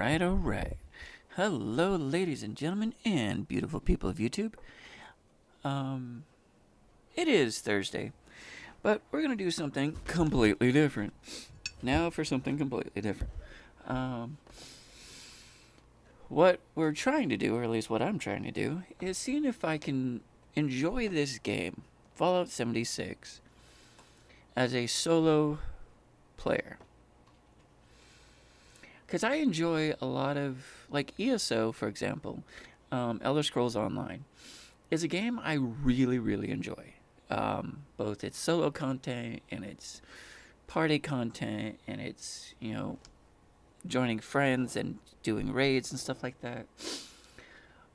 Alright. Hello, ladies and gentlemen, and beautiful people of YouTube. It is Thursday, but we're gonna do something completely different. Now for something completely different. What we're trying to do, or at least what I'm trying to do, is seeing if I can enjoy this game, Fallout 76, as a solo player. Because I enjoy a lot of, like ESO, for example, Elder Scrolls Online, is a game I really, really enjoy. Both its solo content and its party content and its, joining friends and doing raids and stuff like that.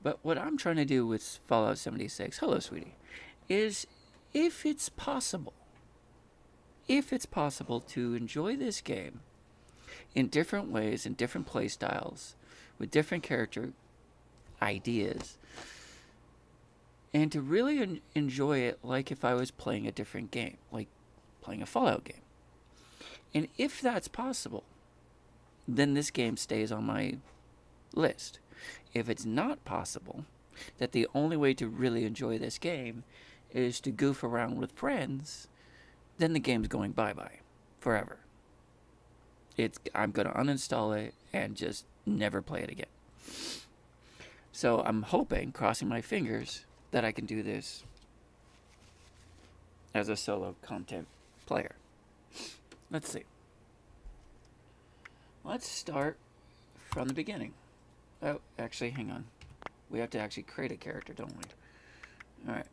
But what I'm trying to do with Fallout 76, hello sweetie, is if it's possible to enjoy this game in different ways, in different play styles, with different character ideas, and to really enjoy it like if I was playing a different game, like playing a Fallout game. And if that's possible, then this game stays on my list. If it's not possible, that the only way to really enjoy this game is to goof around with friends, then the game's going bye-bye forever. I'm going to uninstall it and just never play it again. So I'm hoping, crossing my fingers, that I can do this as a solo content player. Let's see. Let's start from the beginning. Oh, actually, hang on. We have to actually create a character, don't we? Alright.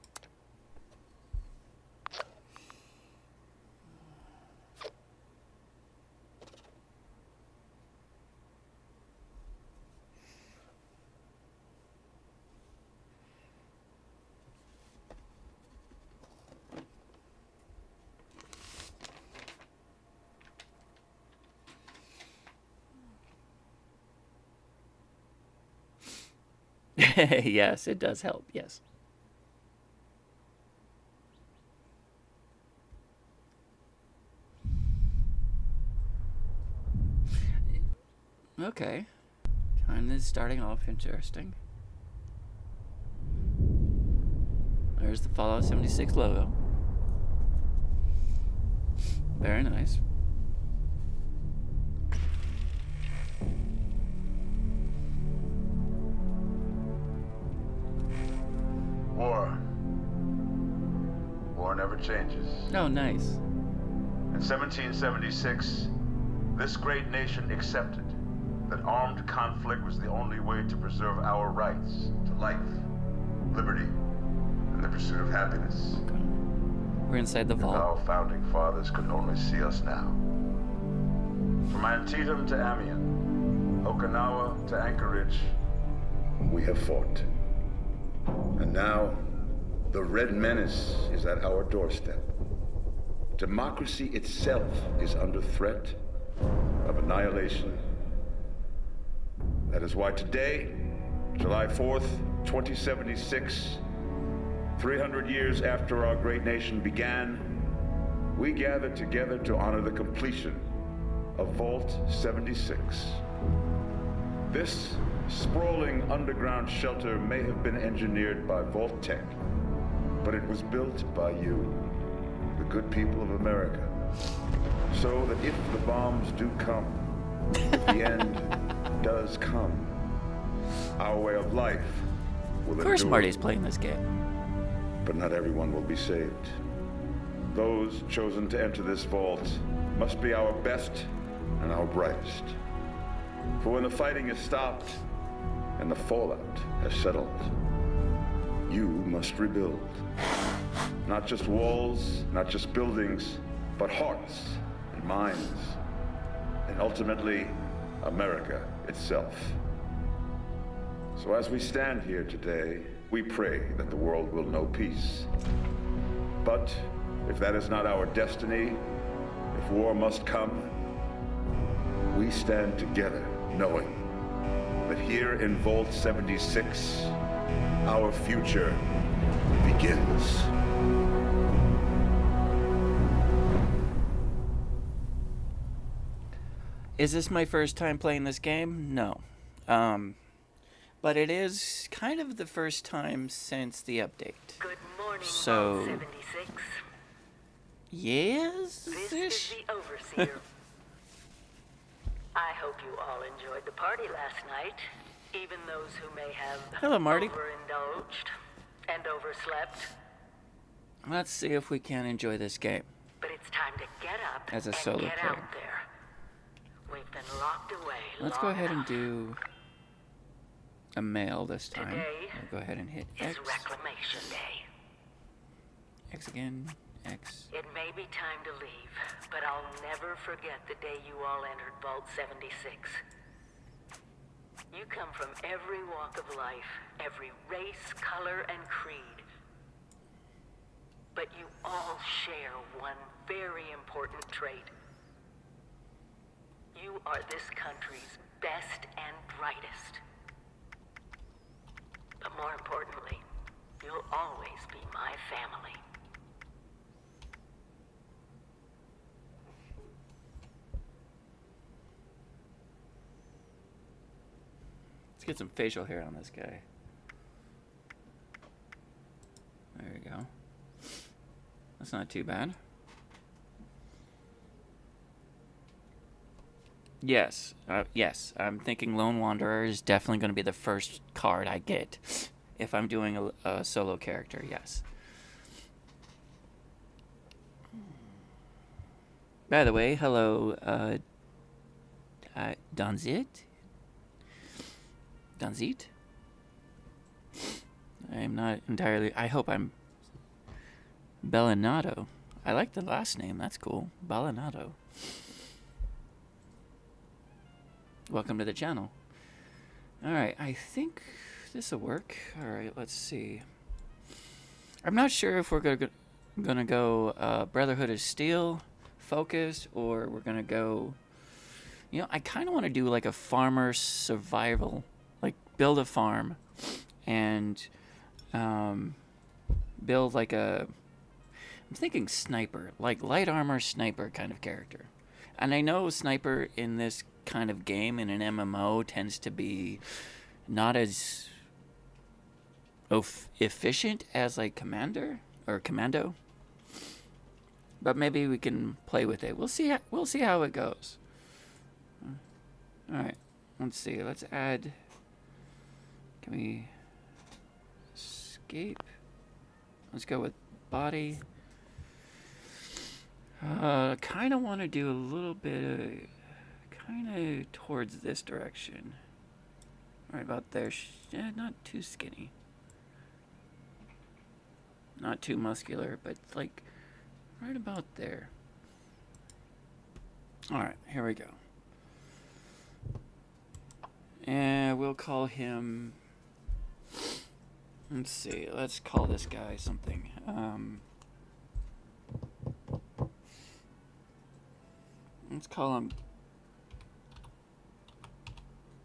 Yes, it does help, yes. Okay. Kind of starting off interesting. There's the Fallout 76 logo. Very nice. War never changes. Oh, nice. In 1776, this great nation accepted that armed conflict was the only way to preserve our rights to life, liberty, and the pursuit of happiness. Okay. We're inside the If vault. our founding fathers could only see us now. From Antietam to Amiens, Okinawa to Anchorage, we have fought. And now, the Red Menace is at our doorstep. Democracy itself is under threat of annihilation. That is why today, July 4th, 2076, 300 years after our great nation began, we gather together to honor the completion of Vault 76. This sprawling underground shelter may have been engineered by Vault Tech, but it was built by you, the good people of America, so that if the bombs do come, if the end does come, our way of life will endure. Of course Marty's playing this game. But not everyone will be saved. Those chosen to enter this vault must be our best and our brightest. For when the fighting is stopped and the fallout has settled, you must rebuild. Not just walls, not just buildings, but hearts and minds, and ultimately, America itself. So as we stand here today, we pray that the world will know peace. But if that is not our destiny, if war must come, we stand together knowing that here in Vault 76, our future begins. Is this my first time playing this game? No. Um, but it is kind of the first time since the update. Good morning, So, Vault 76. yes? This is the Overseer. I hope you all enjoyed the party last night, even those who may have Hello, Marty. overindulged and overslept. Let's see if we can enjoy this game. But it's time to get up As a and solo get player. out there. We've been locked away. Let's long go ahead and enough. do a male this time. Today We'll go ahead and hit is X. Reclamation Day. X again. X. It may be time to leave, but I'll never forget the day you all entered Vault 76. You come from every walk of life, every race, color, and creed. But you all share one very important trait. You are this country's best and brightest. But more importantly, you'll always be my family. Let's get some facial hair on this guy. There we go. That's not too bad. Yes, yes. I'm thinking Lone Wanderer is definitely going to be the first card I get if I'm doing a solo character. Yes. By the way, hello, Donzit. Donzit. I'm not entirely. I hope I'm Bellinato. I like the last name. That's cool. Bellinato. Welcome to the channel. Alright, I think this will work. Alright, let's see. I'm not sure if we're gonna go Brotherhood of Steel focused, or we're gonna go... You know, I kind of want to do like a farmer survival. Like, build a farm and build like a... I'm thinking sniper. Like light armor sniper kind of character. And I know sniper in this kind of game in an MMO tends to be not as efficient as like commander or commando, but maybe we can play with it. We'll see how it goes. All right, let's see. Let's add. Can we escape? Let's go with body. Kind of want to do a little bit of, kind of towards this direction. Right about there. Not too skinny. Not too muscular, but like right about there. Alright, here we go. And we'll call him... Let's see, let's call this guy something. Let's call him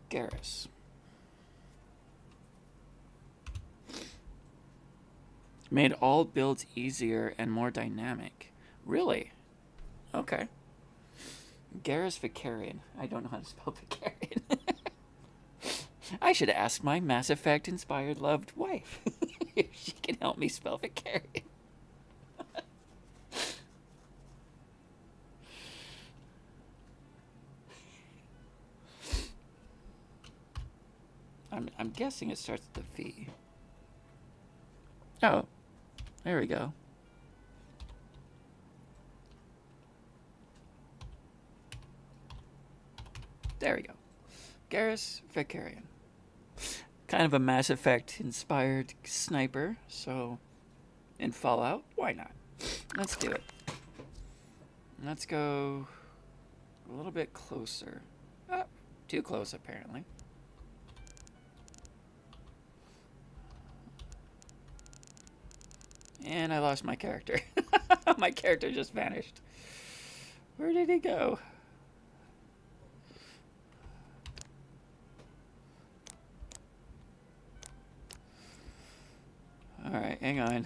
Garrus. Made all builds easier and more dynamic. Really? Okay. Garrus Vicarian. I don't know how to spell Vicarian. I should ask my Mass Effect inspired loved wife if she can help me spell Vicarian. I'm guessing it starts with a V. Oh, there we go. There we go. Garrus Vicarian. Kind of a Mass Effect inspired sniper, so in Fallout, why not? Let's do it. Let's go a little bit closer. Oh, too close apparently. And I lost my character. My character just vanished. Where did he go? Alright, hang on.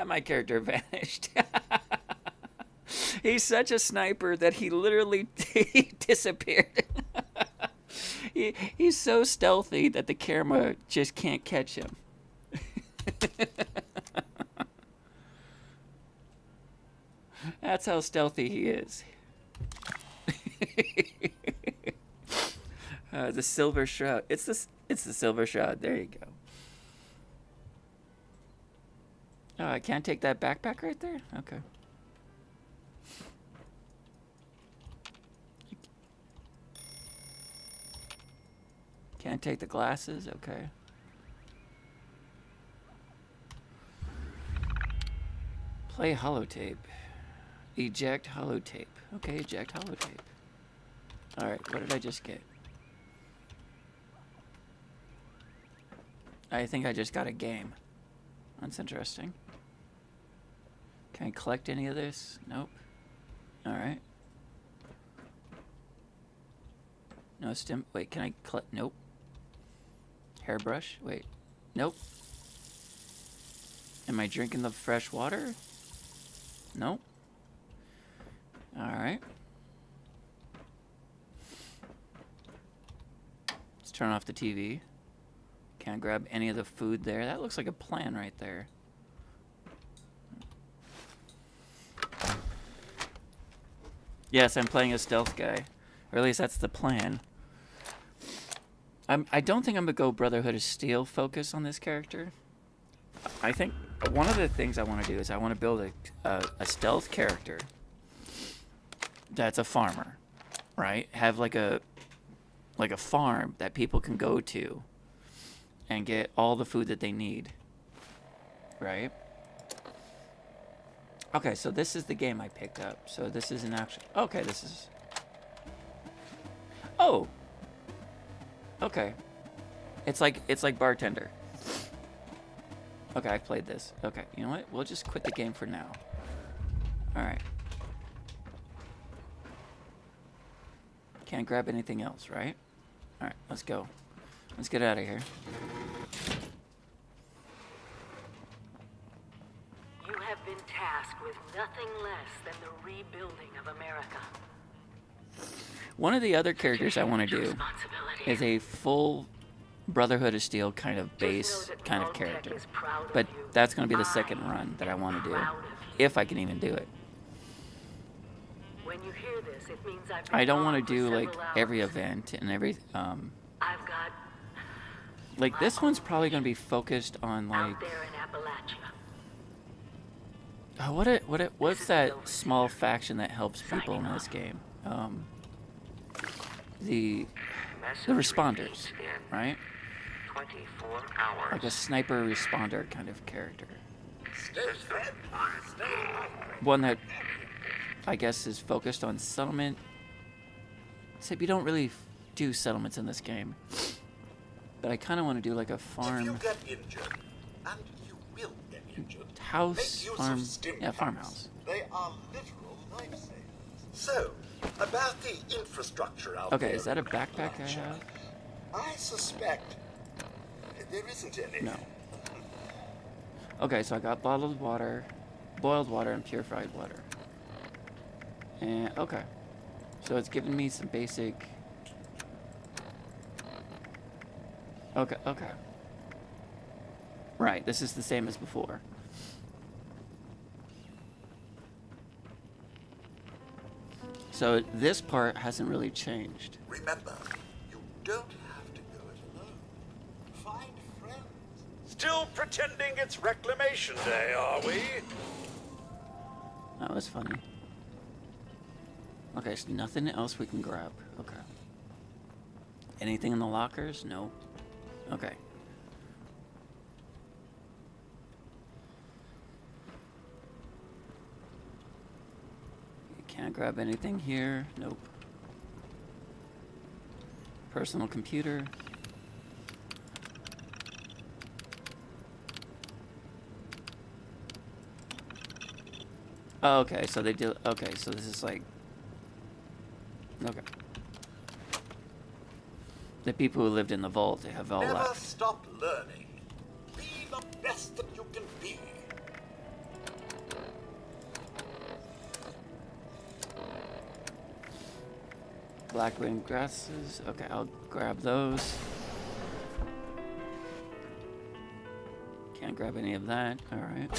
And my character vanished. He's such a sniper that he literally he disappeared. He's so stealthy that the camera just can't catch him. That's how stealthy he is. The silver shroud. It's the silver shroud. There you go. Oh, I can't take that backpack right there? Okay. Can't take the glasses? Okay. Play holotape. Eject holotape. Okay, eject holotape. Alright, what did I just get? I think I just got a game. That's interesting. Can I collect any of this? Nope. Alright. No stim. Wait, can I collect? Nope. Hairbrush? Wait. Nope. Am I drinking the fresh water? Nope. Alright. Let's turn off the TV. Can't grab any of the food there. That looks like a plan right there. Yes, I'm playing a stealth guy. Or at least that's the plan. I don't think I'm going to go Brotherhood of Steel focus on this character. I think one of the things I want to do is I want to build a stealth character that's a farmer, right? Have like a farm that people can go to and get all the food that they need, right? Okay, so this is the game I picked up. So this is an actual... Okay, this is... Oh! Okay. It's like Bartender. Okay, I've played this. Okay, you know what? We'll just quit the game for now. Alright. Can't grab anything else, right? Alright, let's go. Let's get out of here. You have been tasked with nothing less than the rebuilding of America. One of the other characters I want to do is a full Brotherhood of Steel kind of base kind of character. But that's going to be the second run that I want to do. If I can even do it. When you hear this, it means I don't want to do like every event and every I've got like this one's probably going to be focused on like out there in Appalachia. what's that small faction that helps people in this game? The responders, right? 24 hours. Like a sniper responder kind of character. One that I guess is focused on settlement. Except you don't really do settlements in this game. But I kind of want to do like a farm. If you get injured, and you will get injured, House, make use farm, of stim yeah, packs. farmhouse. They are literal lifesavers. So, about the infrastructure out there. Okay, is that a in backpack I Appalachia, have? I suspect there isn't any. No. Okay, so I got bottled water, boiled water, and purified water. And okay, so it's giving me some basic. Okay. Right, this is the same as before. So this part hasn't really changed. Remember, you don't have to go it alone. Find friends. Still pretending it's Reclamation Day, are we? That was funny. Okay, so nothing else we can grab. Okay. Anything in the lockers? No. Okay. Can't grab anything here. Nope. Personal computer. Oh, okay, so they do. Okay, so this is like. Okay. The people who lived in the vault have all Never left. stop learning. Be the best that you can be. Blackwind grasses. Okay, I'll grab those. Can't grab any of that. Alright.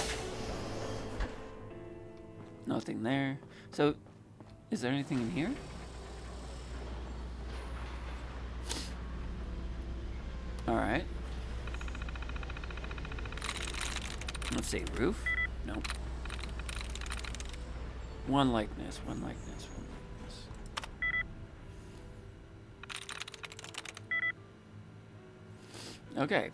Nothing there. So, is there anything in here? Alright. Let's see, roof? Nope. One likeness, one likeness, one likeness. Okay.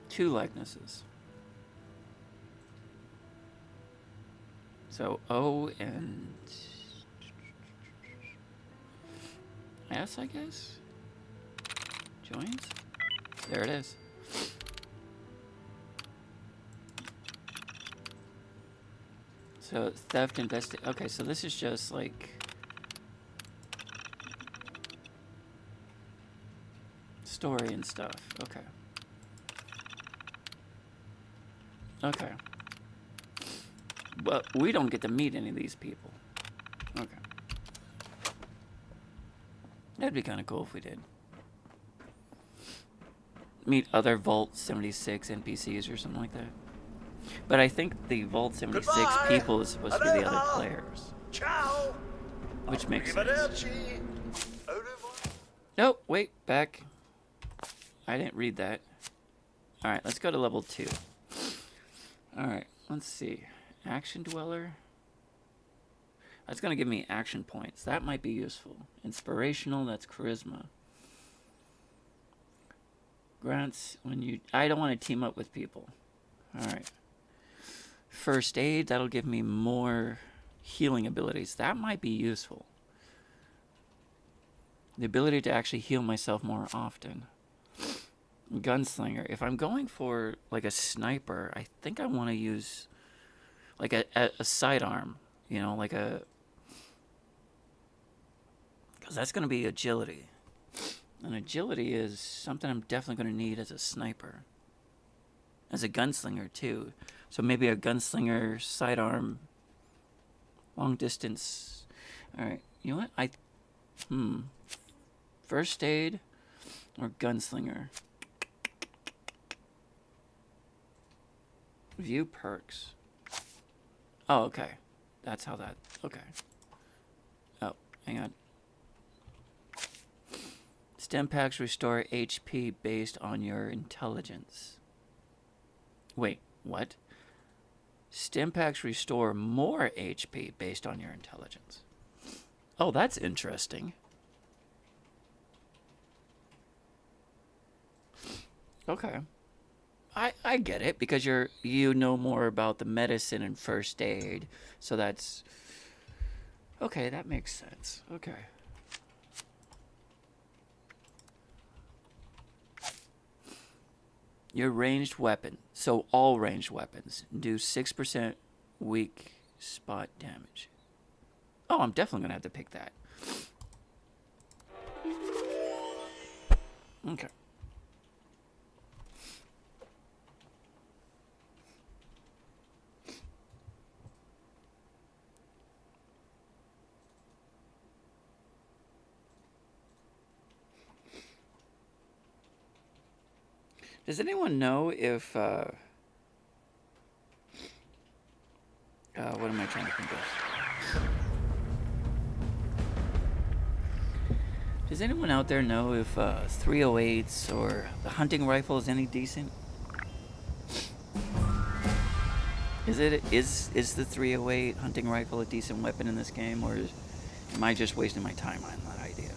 Two likenesses. So O and S, I guess? Joins? There it is. So theft okay, so this is just like story and stuff. Okay. Okay. Well, we don't get to meet any of these people. Okay. That'd be kind of cool if we did. Meet other Vault 76 NPCs or something like that. But I think the Vault 76 Goodbye. people is supposed to be the other Aloha. players. Ciao. Which makes sense. Arrivederci. Au revoir. Nope, wait, back. I didn't read that. Alright, let's go to level 2. Alright, let's see. Action Dweller. That's going to give me action points. That might be useful. Inspirational, that's charisma. Grants when you... I don't want to team up with people. Alright. First aid, that'll give me more healing abilities. That might be useful. The ability to actually heal myself more often. Gunslinger. If I'm going for like a sniper, I think I want to use like a sidearm. You know, like a... Because that's going to be agility. And agility is something I'm definitely going to need as a sniper. As a gunslinger, too. So maybe a gunslinger, sidearm, long distance. Alright, you know what? First aid or gunslinger? View perks. Oh, okay. That's how that... Okay. Oh, hang on. Stim packs restore HP based on your intelligence. Wait, what? Stim packs restore more HP based on your intelligence. Oh, that's interesting. Okay. I get it, because you know more about the medicine and first aid, so that's... Okay, that makes sense. Okay. Your ranged weapon. So all ranged weapons do 6% weak spot damage. Oh, I'm definitely going to have to pick that. Okay. Does anyone know if, what am I trying to think of? Does anyone out there know if 308s or the hunting rifle is any decent? Is the 308 hunting rifle a decent weapon in this game, or am I just wasting my time on that idea?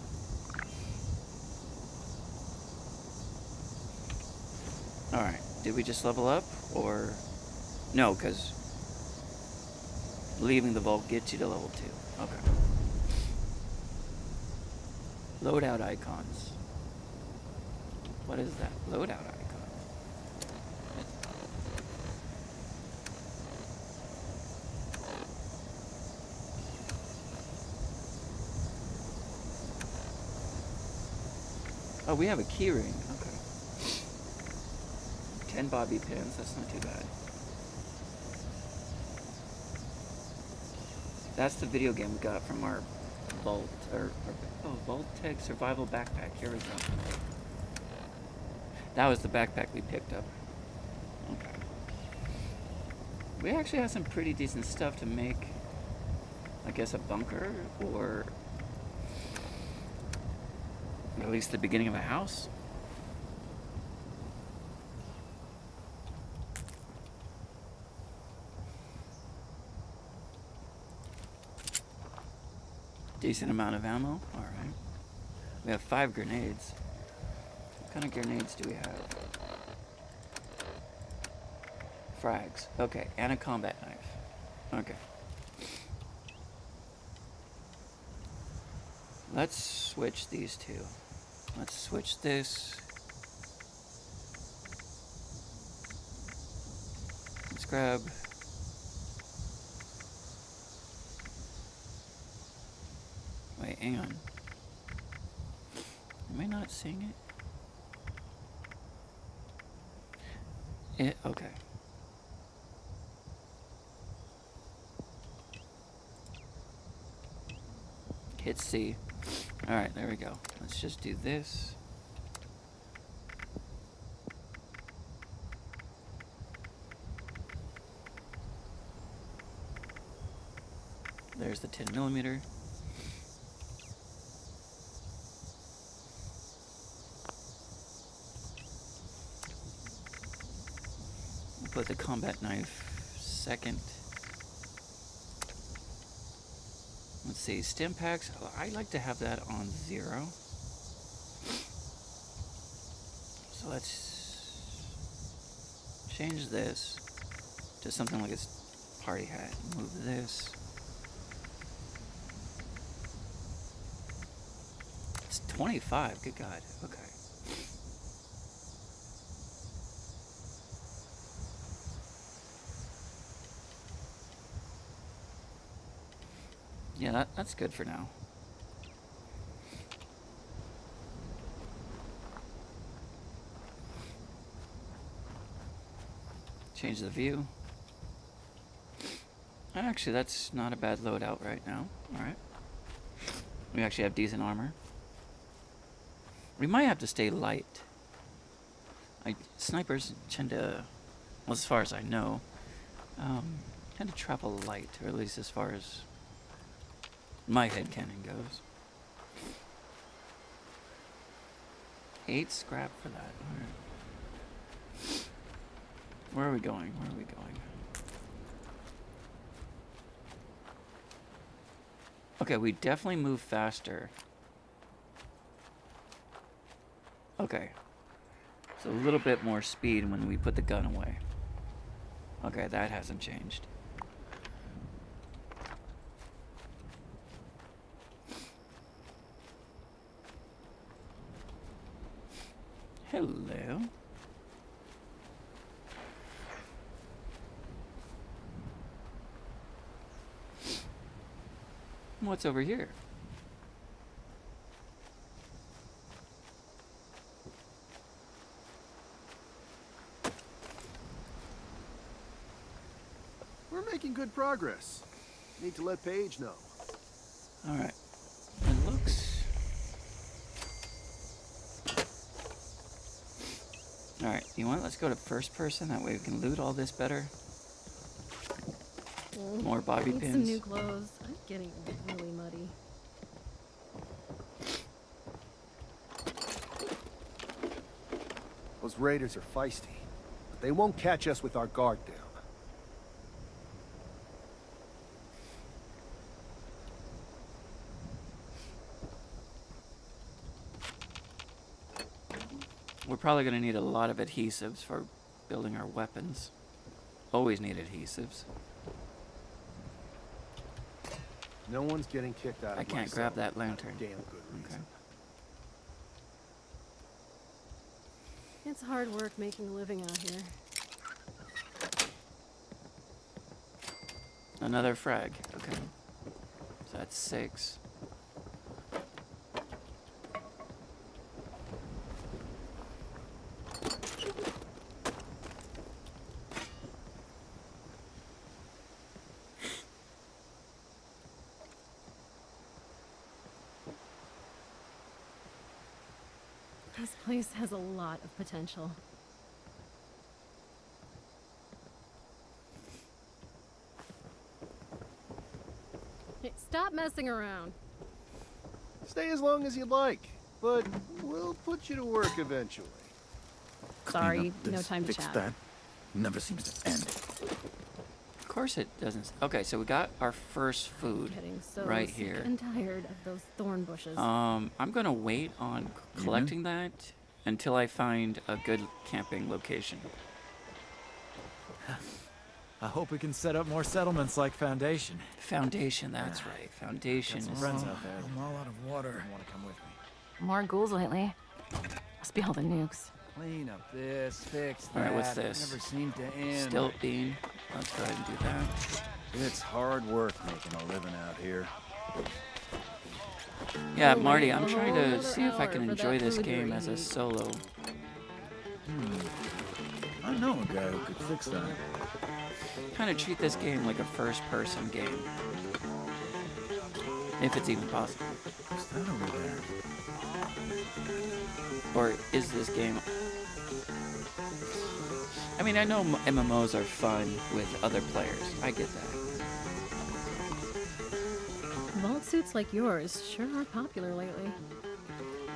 Alright, did we just level up, or... No, because leaving the vault gets you to level 2. Okay. Loadout icons. What is that? Loadout icon. Oh, we have a key ring. Okay. 10 bobby pins, that's not too bad. That's the video game we got from our Vault Tech Survival Backpack. Here we go. That was the backpack we picked up. Okay. We actually have some pretty decent stuff to make, I guess, a bunker, or at least the beginning of a house. Decent amount of ammo. Alright. We have 5 grenades. What kind of grenades do we have? Frags. Okay, and a combat knife. Okay. Let's switch these two. Let's switch this. Let's grab... Wait, hang on. Am I not seeing it? Okay. Hit C. Alright, there we go. Let's just do this. There's the 10mm. Put the combat knife second. Let's see, stim packs. I like to have that on 0. So let's change this to something like a party hat. Move this. It's 25. Good God. Okay. Yeah, that's good for now. Change the view. Actually, that's not a bad loadout right now. Alright. We actually have decent armor. We might have to stay light. Snipers tend to, well, as far as I know, tend to travel light, or at least as far as my headcanon goes. 8 scrap for that. Alright. Where are we going? Where are we going? Okay, we definitely move faster. Okay. So a little bit more speed when we put the gun away. Okay, that hasn't changed. Hello. What's over here? We're making good progress. Need to let Paige know. All right. It looks... All right, you want? Let's go to first person. That way we can loot all this better. More bobby Need pins. some new clothes. I'm getting really muddy. Those raiders are feisty, but they won't catch us with our guard down. We're probably going to need a lot of adhesives for building our weapons. Always need adhesives. No one's getting kicked out of I can't my grab cell that without a lantern. damn good reason. It's hard work making a living out here. Another frag. Okay. So that's 6. This place has a lot of potential. Hey, stop messing around. Stay as long as you'd like, but we'll put you to work eventually. Sorry, no time to chat. That never seems to end. Of course it doesn't. Okay, so we got our first food Getting so right sick here. and tired of those thorn bushes. I'm gonna wait on collecting that until I find a good camping location. I hope we can set up more settlements like Foundation. Foundation, that's right. Foundation Got is. some friends out there. I'm all out of water. Want to come with me? More ghouls lately. Must be all the nukes. Clean up this, fix that. All right, what's this? Never seem to end. Stilt bean. Let's go ahead and do that. It's hard work making a living out here. Yeah, We'll Marty, wait I'm a trying whole to another see if I hour can for enjoy that this food game as a reheat. solo. I know a guy who could fix that. Kind of treat this game like a first-person game, if it's even possible. What's that over there? Or is this game? I mean, I know MMOs are fun with other players. I get that. Vault suits like yours sure are popular lately.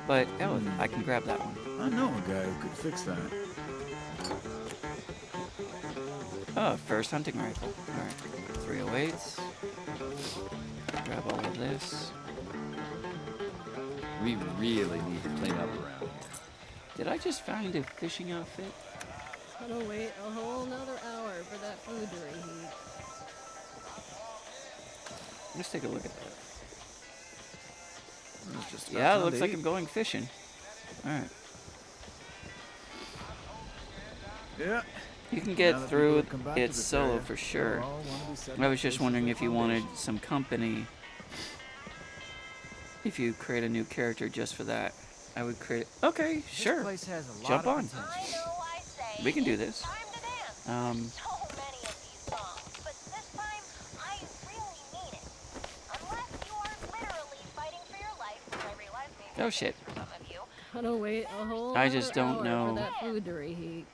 But oh, I can grab that one. I know a guy who could fix that. Oh, first hunting rifle. All right, 308s. Grab all of this. We really need to clean up around here. Did I just find a fishing outfit? Gotta wait a whole nother hour for that food to reheat. Let's take a look at that. It's just about Yeah, it time looks to like eat. I'm going fishing. All right. Yeah. You can Now get that through people have come back to it this solo area, for sure. they'll all wanna be setting I up was just bases wondering for if you wanted Foundation. some company. If you create a new character just for that, I would create. Okay, sure. This place has a lot Jump of on. potential. I know I say We can do it's this. time to dance. Um, So many of these songs, but this time I really mean it. Unless you are literally fighting for your life, which I realize maybe Oh shit. for some of you. Gotta wait a whole I just another don't hour know. for that food to reheat.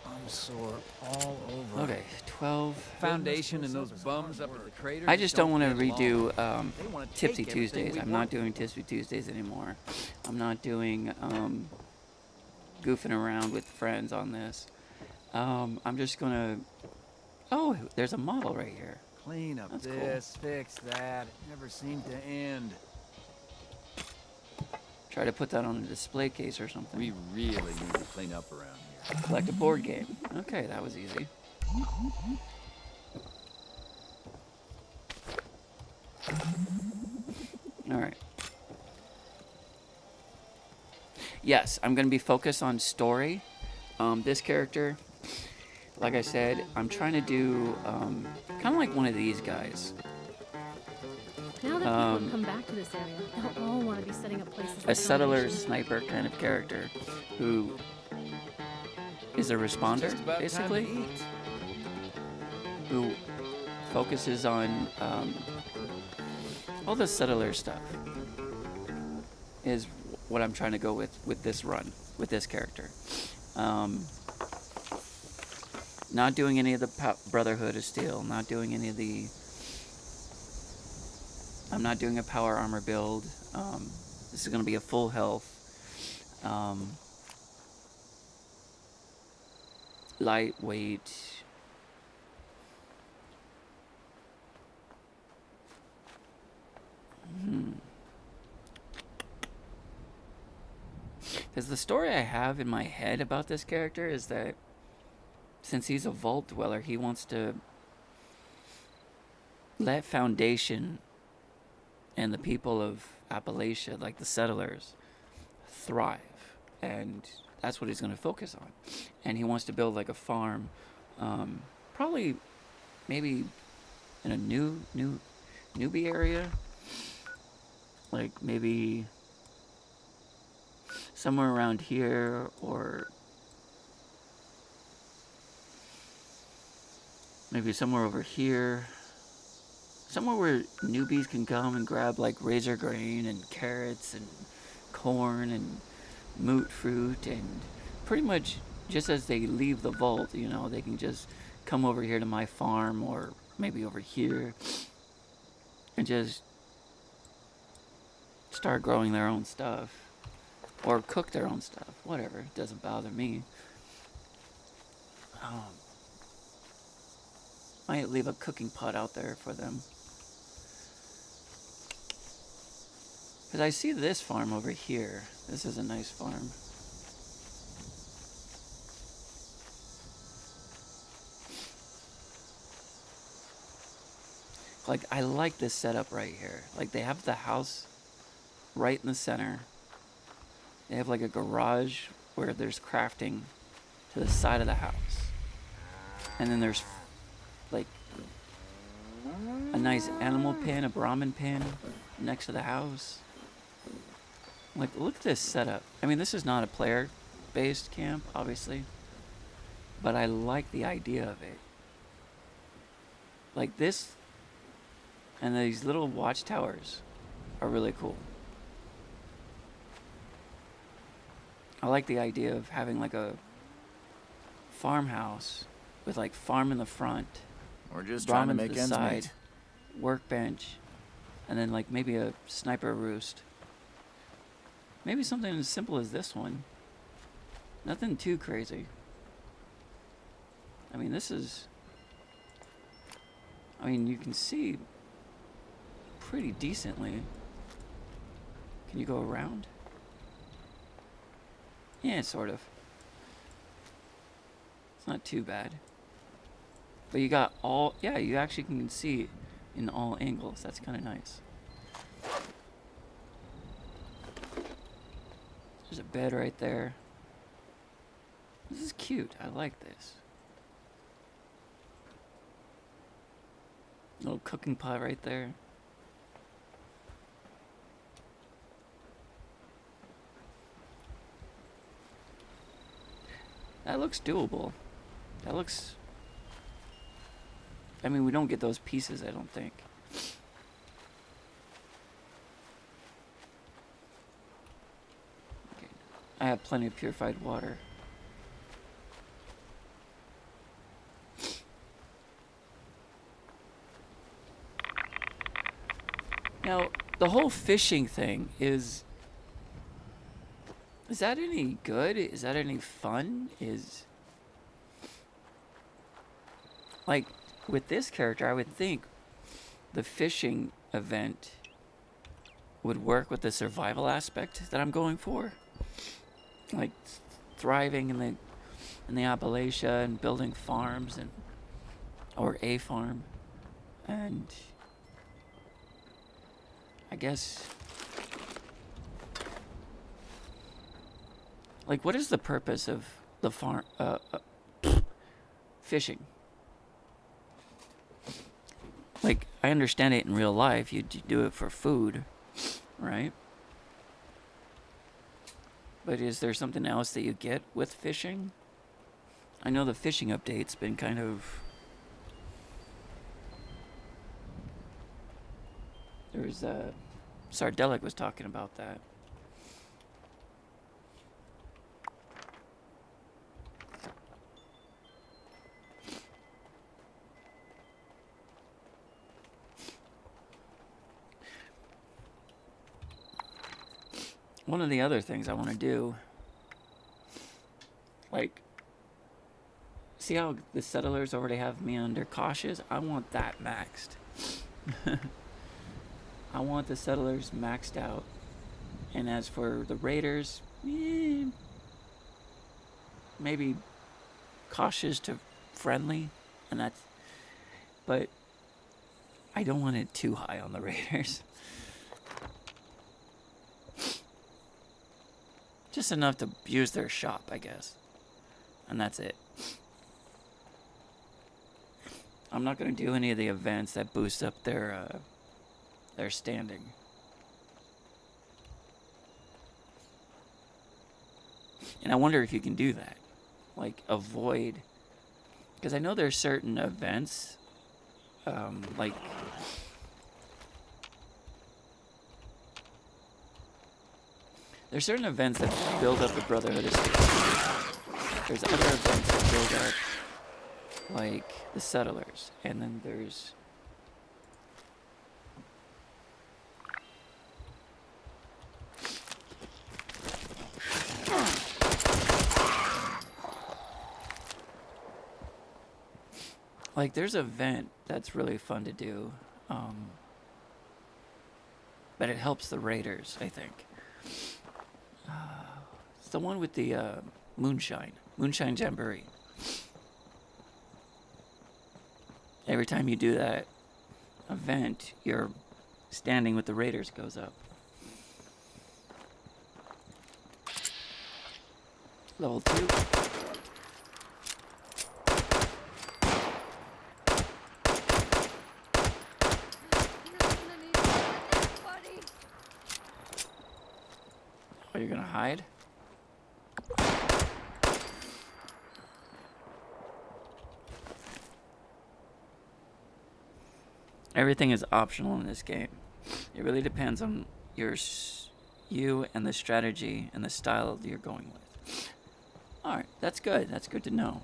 I'm sore all over. Okay, 12. Foundation and those bums up at the crater. I just don't want to get along. redo They wanna Tipsy take everything Tuesdays. we I'm want. not doing Tipsy Tuesdays anymore. I'm not doing goofing around with friends on this. I'm just gonna. Oh, there's a model right here. Clean up That's cool. this, fix that. It never seemed to end. Try to put that on a display case or something. We really need to clean up around here. Collect a board game. Okay, that was easy. All right. Yes, I'm going to be focused on story. This character, like I said, I'm trying to do kind of like one of these guys. Now that people have come back to this area, they'll all want to be setting up places A like settler Foundation. sniper kind of character who is a responder, Just about time to basically, eat. who focuses on all the settler stuff is what I'm trying to go with this run, with this character. Not doing any of the Brotherhood of Steel, not doing any of the... I'm not doing a power armor build. This is going to be a full health. Lightweight. Because the story I have in my head about this character is that since he's a vault dweller, he wants to let Foundation and the people of Appalachia, like the settlers, thrive. And that's what he's going to focus on. And he wants to build like a farm, probably maybe in a newbie area, like maybe somewhere around here, or maybe somewhere over here, somewhere where newbies can come and grab like razor grain and carrots and corn and moot fruit, and pretty much just as they leave the vault, you know, they can just come over here to my farm or maybe over here and just start growing their own stuff or cook their own stuff, whatever. It doesn't bother me. Might leave a cooking pot out there for them. Because I see this farm over here. This is a nice farm. Like, I like this setup right here. Like, they have the house right in the center. They have like a garage where there's crafting to the side of the house. And then there's like a nice animal pen, a Brahmin pen next to the house. Like, look at this setup. I mean, this is not a player-based camp, obviously. But I like the idea of it. Like this, and these little watchtowers are really cool. I like the idea of having like a farmhouse with like farm in the front. Or just trying to Brahmin make the ends side, meet. workbench, and then like maybe a sniper roost. Maybe something as simple as this one. Nothing too crazy. I mean, this is... I mean, you can see pretty decently. Can you go around? Yeah, sort of. It's not too bad. But you got all... Yeah, you actually can see in all angles. That's kind of nice. There's a bed right there. This is cute. I like this. Little cooking pot right there. That looks doable. That looks... I mean, we don't get those pieces, I don't think. Okay. I have plenty of purified water. Now, the whole fishing thing is that any good? Is that any fun? Is... Like, with this character, I would think the fishing event would work with the survival aspect that I'm going for. Like, thriving in the Appalachia and building farms and... or a farm. And... I guess... Like, what is the purpose of the farm... fishing? Like, I understand it in real life. You do it for food, right? But is there something else that you get with fishing? I know the fishing update's been kind of... There was Sardelic was talking about that. One of the other things I want to do, like, see how the settlers already have me under cautious? I want that maxed. I want the settlers maxed out. And as for the raiders, maybe cautious to friendly, and that's... But I don't want it too high on the raiders. Just enough to use their shop, I guess. And that's it. I'm not going to do any of the events that boost up their standing. And I wonder if you can do that. Like, avoid... Because I know there's certain events, like There's certain events that build up the Brotherhood of Steel. There's other events that build up, like, the Settlers. And then there's... Like, there's an event that's really fun to do. But it helps the Raiders, I think. It's the one with the Moonshine Jamboree. Every time you do that event, your standing with the Raiders goes up. Level 2. Oh, you're gonna hide? Everything is optional in this game. It really depends on you and the strategy and the style that you're going with. Alright, that's good. That's good to know.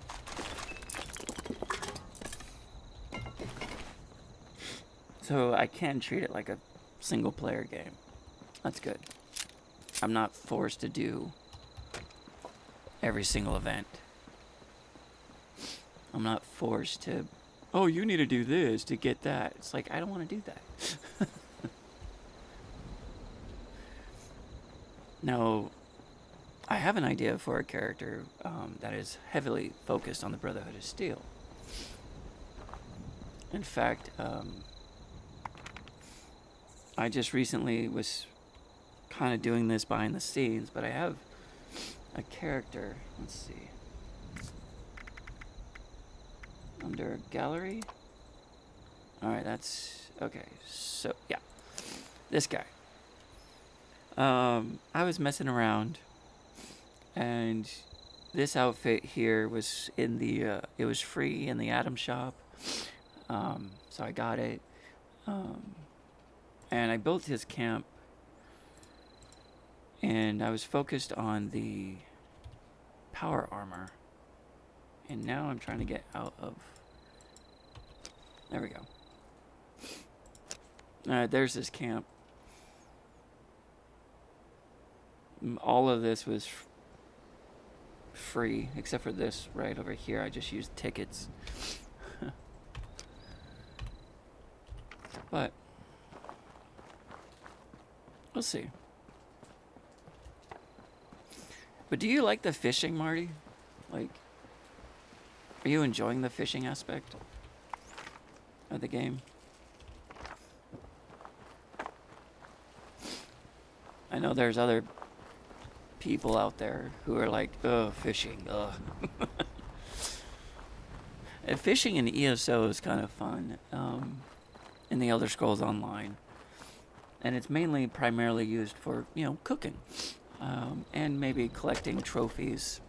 So I can treat it like a single player game. That's good. I'm not forced to do every single event. I'm not forced to, oh, you need to do this to get that. It's like, I don't want to do that. Now, I have an idea for a character that is heavily focused on the Brotherhood of Steel. In fact, I just recently was kind of doing this behind the scenes, but I have a character. Let's see. Under gallery. All right, that's okay. So yeah, this guy. I was messing around, and this outfit here was in the. It was free in the Atom shop, so I got it, and I built his camp. And I was focused on the power armor. And now I'm trying to get out of... There we go. Alright, there's this camp. All of this was free, except for this right over here. I just used tickets. But we'll see. But do you like the fishing, Marty? Like, are you enjoying the fishing aspect of the game? I know there's other people out there who are like, ugh, fishing, ugh. And fishing in ESO is kind of fun, in the Elder Scrolls Online. And it's primarily used for, cooking. And maybe collecting trophies.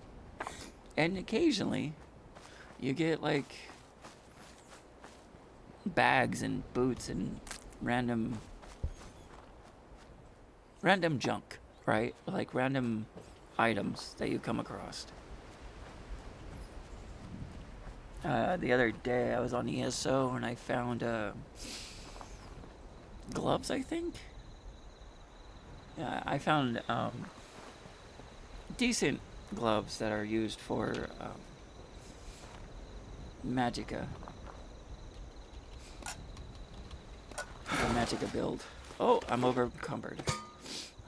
And occasionally, you get, like, bags and boots and random junk, right? Like, random items that you come across. The other day, I was on ESO, and I found, gloves, I think? Yeah, I found, decent gloves that are used for Magicka. The Magicka build. Oh, I'm over encumbered.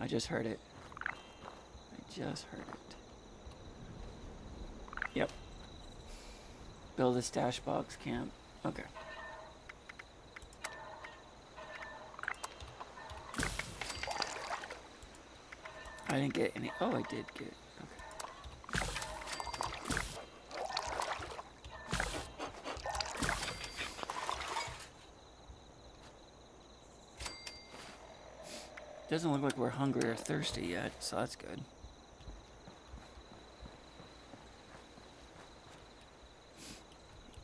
I just heard it. Yep. Build a stash box camp. Okay. I didn't get any. Oh, I did get. Okay. Doesn't look like we're hungry or thirsty yet, so that's good.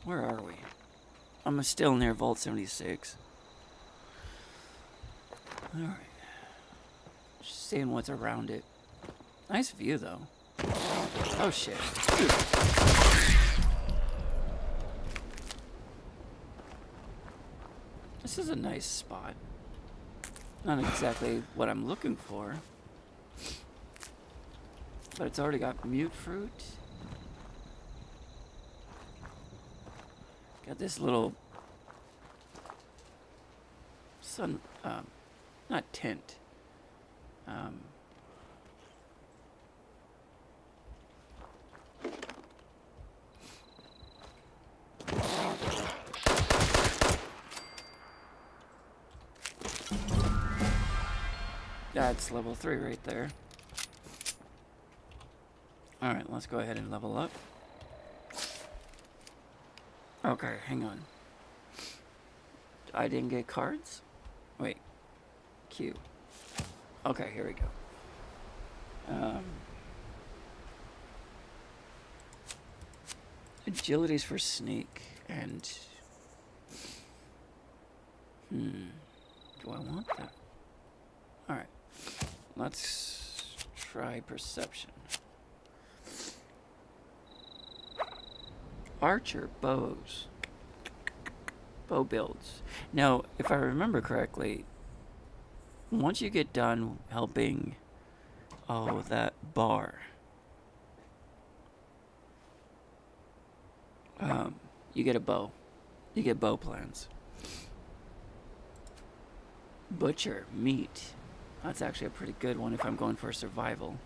Where are we? I'm still near Vault 76. Alright. Just seeing what's around it. Nice view, though. Oh, shit. This is a nice spot. Not exactly what I'm looking for. But it's already got mute fruit. Got this little sun, not tint. That's level 3 right there. Alright, let's go ahead and level up. Okay, hang on. I didn't get cards? Wait. Q. Okay, here we go. Agility's for sneak, and... do I want that? Alright. Let's try perception. Archer bows. Bow builds. Now, if I remember correctly, once you get done helping, that bar, you get a bow. You get bow plans. Butcher, meat. That's actually a pretty good one if I'm going for survival.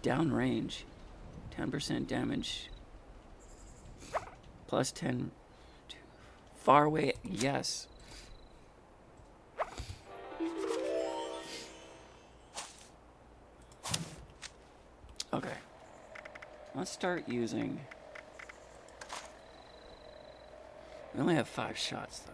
Downrange, 10% damage. Plus 10. Far away, yes. Okay. Let's start using... We only have 5 shots, though.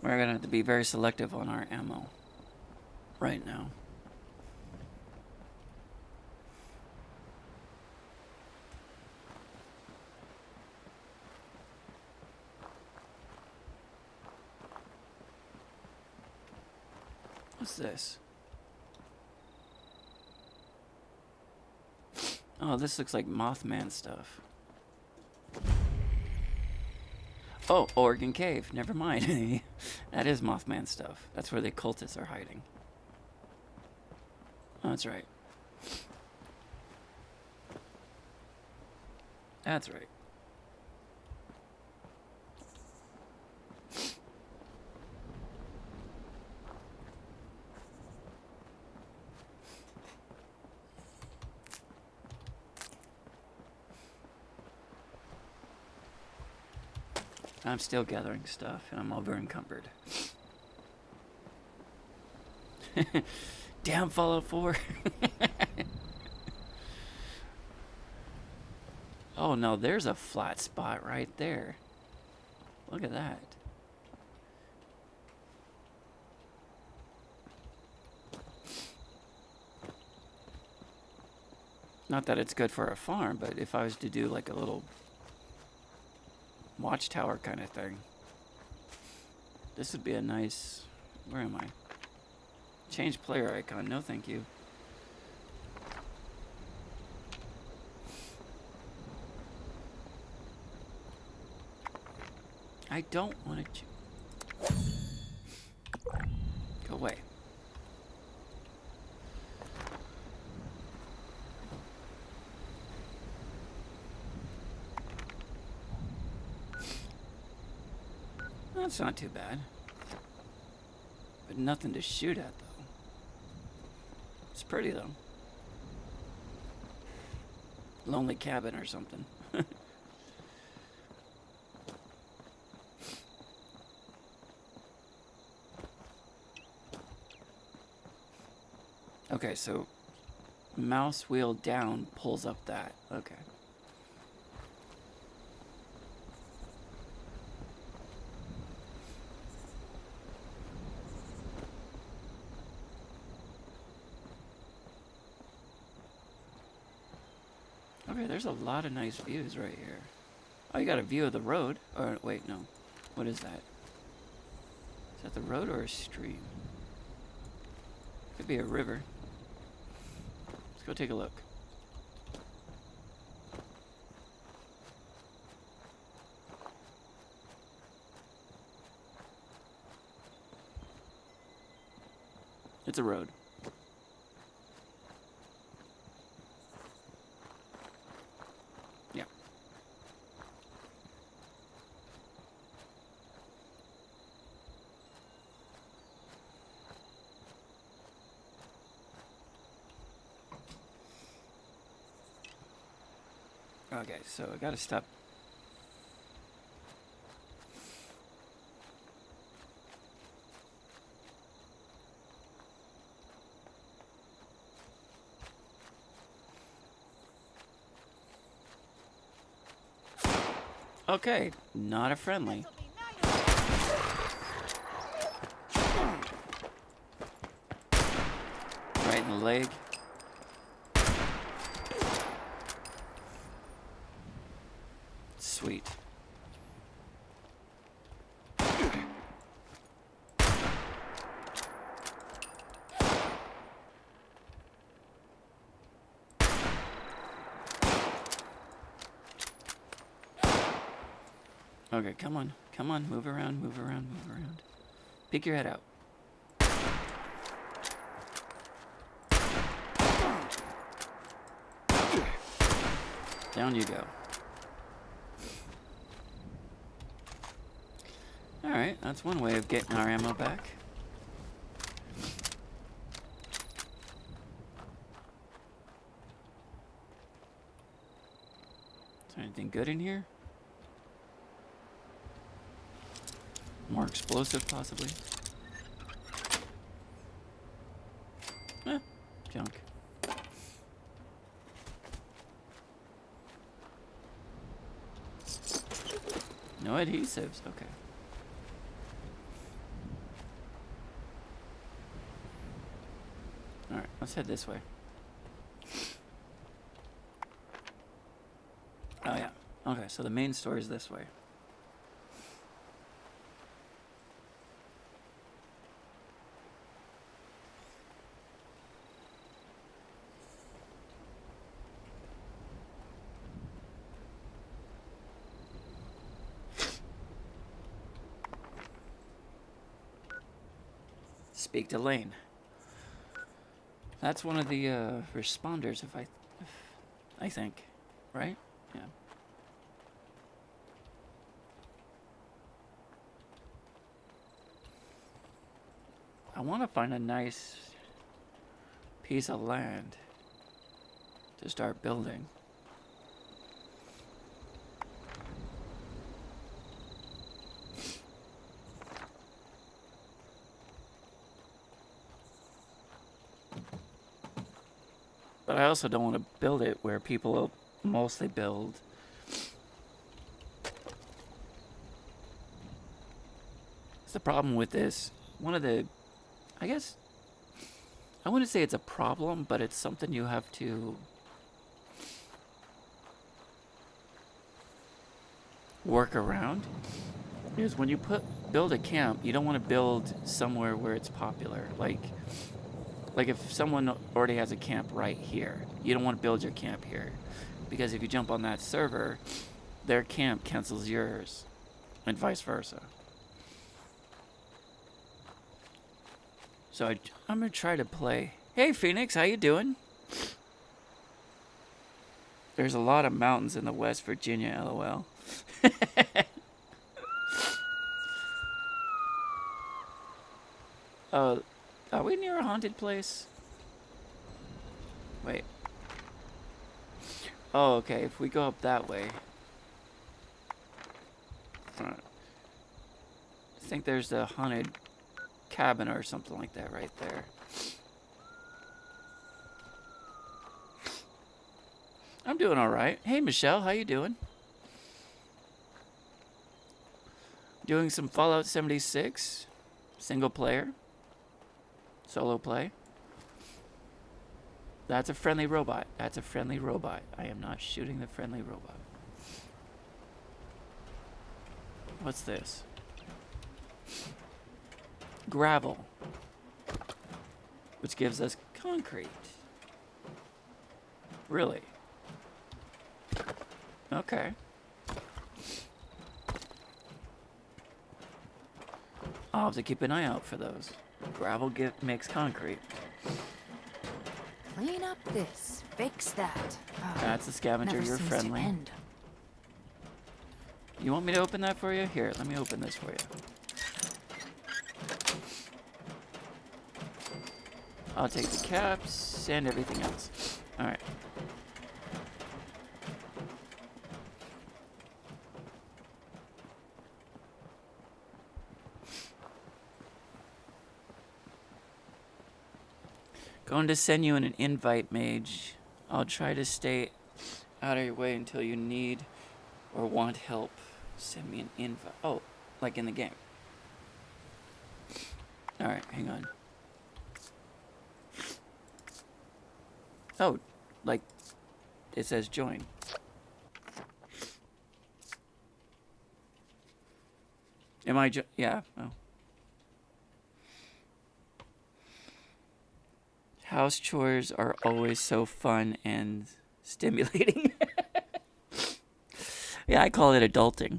We're gonna have to be very selective on our ammo right now. What's this? Oh, this looks like Mothman stuff. Oh, Oregon Cave. Never mind. That is Mothman stuff. That's where the cultists are hiding. Oh, that's right. That's right. I'm still gathering stuff, and I'm over encumbered. Damn Fallout 4. Oh no, there's a flat spot right there. Look at that. Not that it's good for a farm, but if I was to do like a little watchtower kind of thing, this would be a nice... Where am I? Change player icon. No, thank you. I don't want to... Go away. That's not too bad. But nothing to shoot at, though. It's pretty, though. Lonely cabin or something. Okay, so mouse wheel down pulls up that. Okay. Okay, there's a lot of nice views right here. Oh, you got a view of the road. Or, wait, no. What is that? Is that the road or a stream? Could be a river. Let's go take a look. It's a road. Yeah. Okay, so I gotta stop. Okay, not a friendly. Right in the leg. Sweet. Okay, come on. Come on, move around, move around, move around. Peek your head out. Down you go. Alright, that's one way of getting our ammo back. Is there anything good in here? More explosive, possibly. Junk. No adhesives, okay. Alright, let's head this way. Oh yeah, okay, so the main store is this way. Speak to Lane. That's one of the responders, if I think, right? Yeah. I want to find a nice piece of land to start building. But I also don't want to build it where people will mostly build. That's the problem with this. One of the, I guess, I wouldn't say it's a problem, but it's something you have to work around. Is when you build a camp, you don't want to build somewhere where it's popular. Like if someone already has a camp right here, you don't want to build your camp here. Because if you jump on that server, their camp cancels yours, and vice versa. So I'm going to try to play. Hey Phoenix, how you doing? There's a lot of mountains in the West Virginia, LOL. Are we near a haunted place? Wait. Oh, okay. If we go up that way. I think there's a haunted cabin or something like that right there. I'm doing all right. Hey, Michelle. How you doing? Doing some Fallout 76. Single player. Solo play. That's a friendly robot. That's a friendly robot. I am not shooting the friendly robot. What's this? Gravel. Which gives us concrete. Really? Okay. I'll have to keep an eye out for those. Gravel makes concrete. Clean up this, fix that. Oh, That's a scavenger, never you're seems friendly. To end. You want me to open that for you? Here, let me open this for you. I'll take the caps and everything else. Alright. Going to send you an invite, Mage. I'll try to stay out of your way until you need or want help. Send me an invite. Oh, like in the game. Alright, hang on. Oh, like it says join. Am I yeah, oh. House chores are always so fun and stimulating. Yeah, I call it adulting.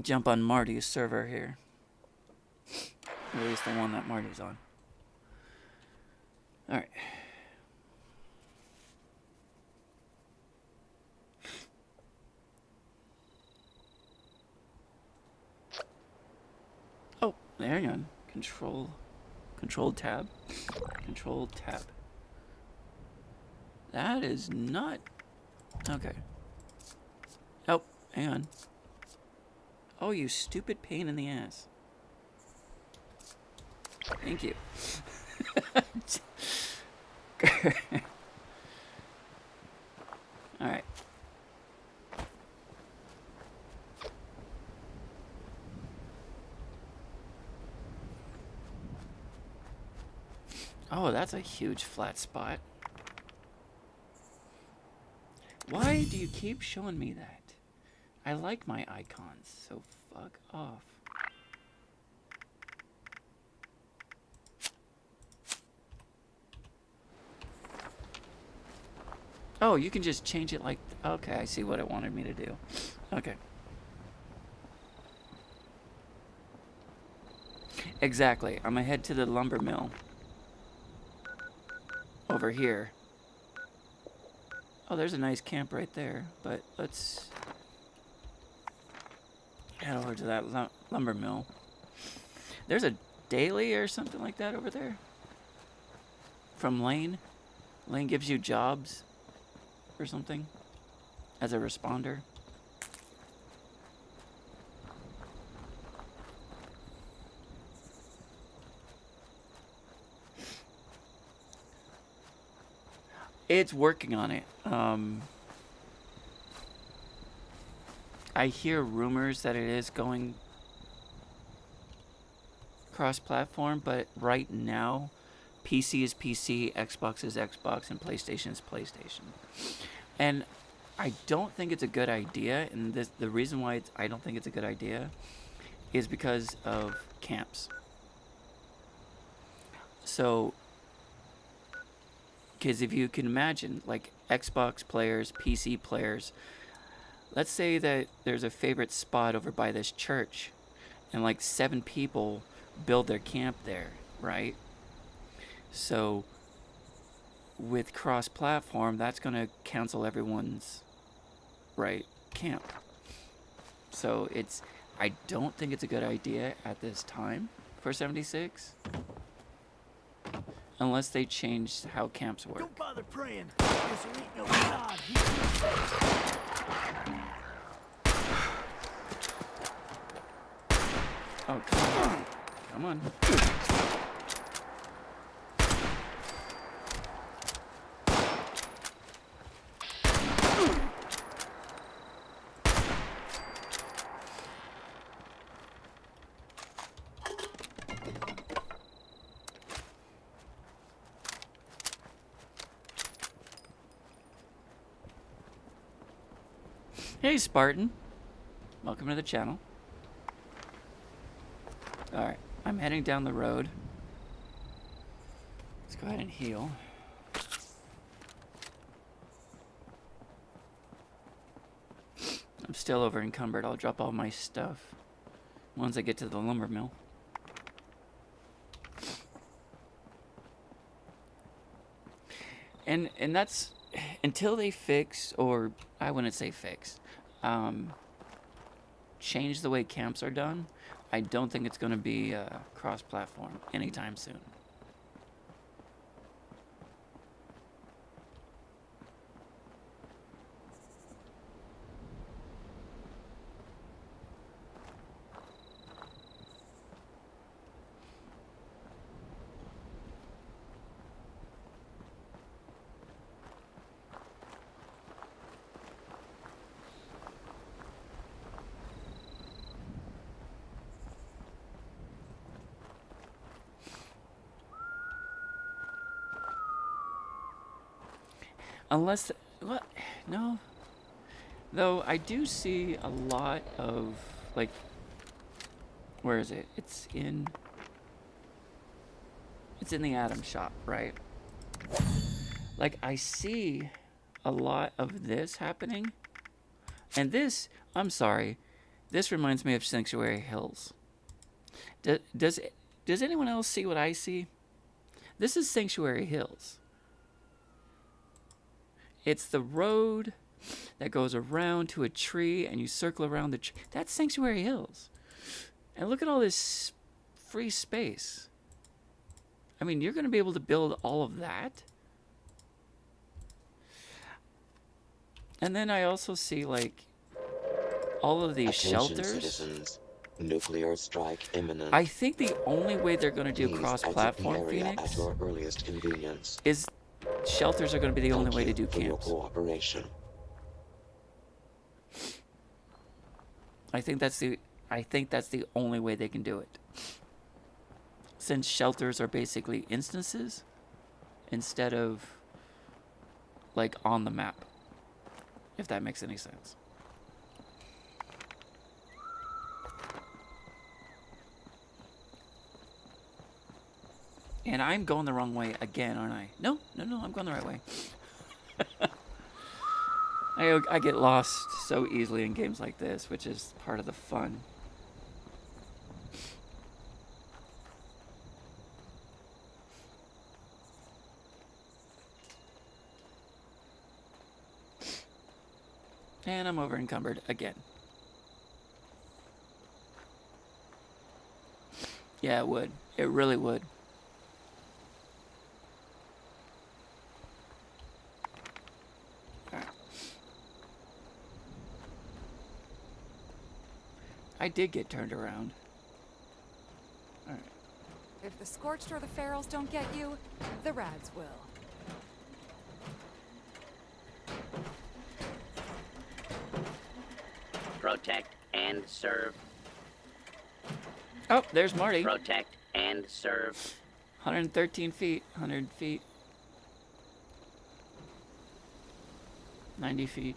Jump on Marty's server here. Or at least the one that Marty's on. Alright. Oh, hang on. Control tab. Control tab. That is not... Okay. Oh, hang on. Oh, you stupid pain in the ass. Thank you. Alright. Oh, that's a huge flat spot. Why do you keep showing me that? I like my icons, so fuck off. Oh, you can just change it like... Okay, I see what it wanted me to do. Okay. Exactly. I'm gonna head to the lumber mill. Over here. Oh, there's a nice camp right there. But let's... head over to that lumber mill. There's a daily or something like that over there. From Lane. Lane gives you jobs. Or something. As a responder. It's working on it. I hear rumors that it is going cross-platform, but right now, PC is PC, Xbox is Xbox, and PlayStation is PlayStation. And I don't think it's a good idea, and the reason why I don't think it's a good idea is because of camps. So, because if you can imagine, like Xbox players, PC players, let's say that there's a favorite spot over by this church, and like 7 people build their camp there, right? So with cross-platform, that's going to cancel everyone's camp. So I don't think it's a good idea at this time for 76, unless they change how camps work. Don't bother praying, because there ain't no God here. Oh, come on. Come on. Hey, Spartan. Welcome to the channel. Alright, I'm heading down the road. Let's go ahead and heal. I'm still over encumbered. I'll drop all my stuff once I get to the lumber mill. And that's until they fix, or I wouldn't say fix, change the way camps are done. I don't think it's going to be cross-platform anytime soon. Unless, what? No. Though I do see a lot of, like, where is it? It's in the Atom shop, right? Like, I see a lot of this happening. And this, I'm sorry, this reminds me of Sanctuary Hills. Does anyone else see what I see? This is Sanctuary Hills. It's the road that goes around to a tree and you circle around the tree. That's Sanctuary Hills. And look at all this free space. I mean, you're going to be able to build all of that. And then I also see, like, all of these shelters. Citizens. Nuclear strike imminent. I think the only way they're going to do cross-platform, Phoenix, at your earliest convenience. is shelters are going to be the only way to do for your camps. cooperation. I think that's the only way they can do it. Since shelters are basically instances instead of, like, on the map. If that makes any sense. And I'm going the wrong way again, aren't I? No, I'm going the right way. I get lost so easily in games like this, which is part of the fun. And I'm over encumbered again. Yeah, it would. It really would. I did get turned around. Alright. If the Scorched or the Ferals don't get you, the Rads will. Protect and serve. Oh, there's Marty. Protect and serve. 113 feet, 100 feet. 90 feet.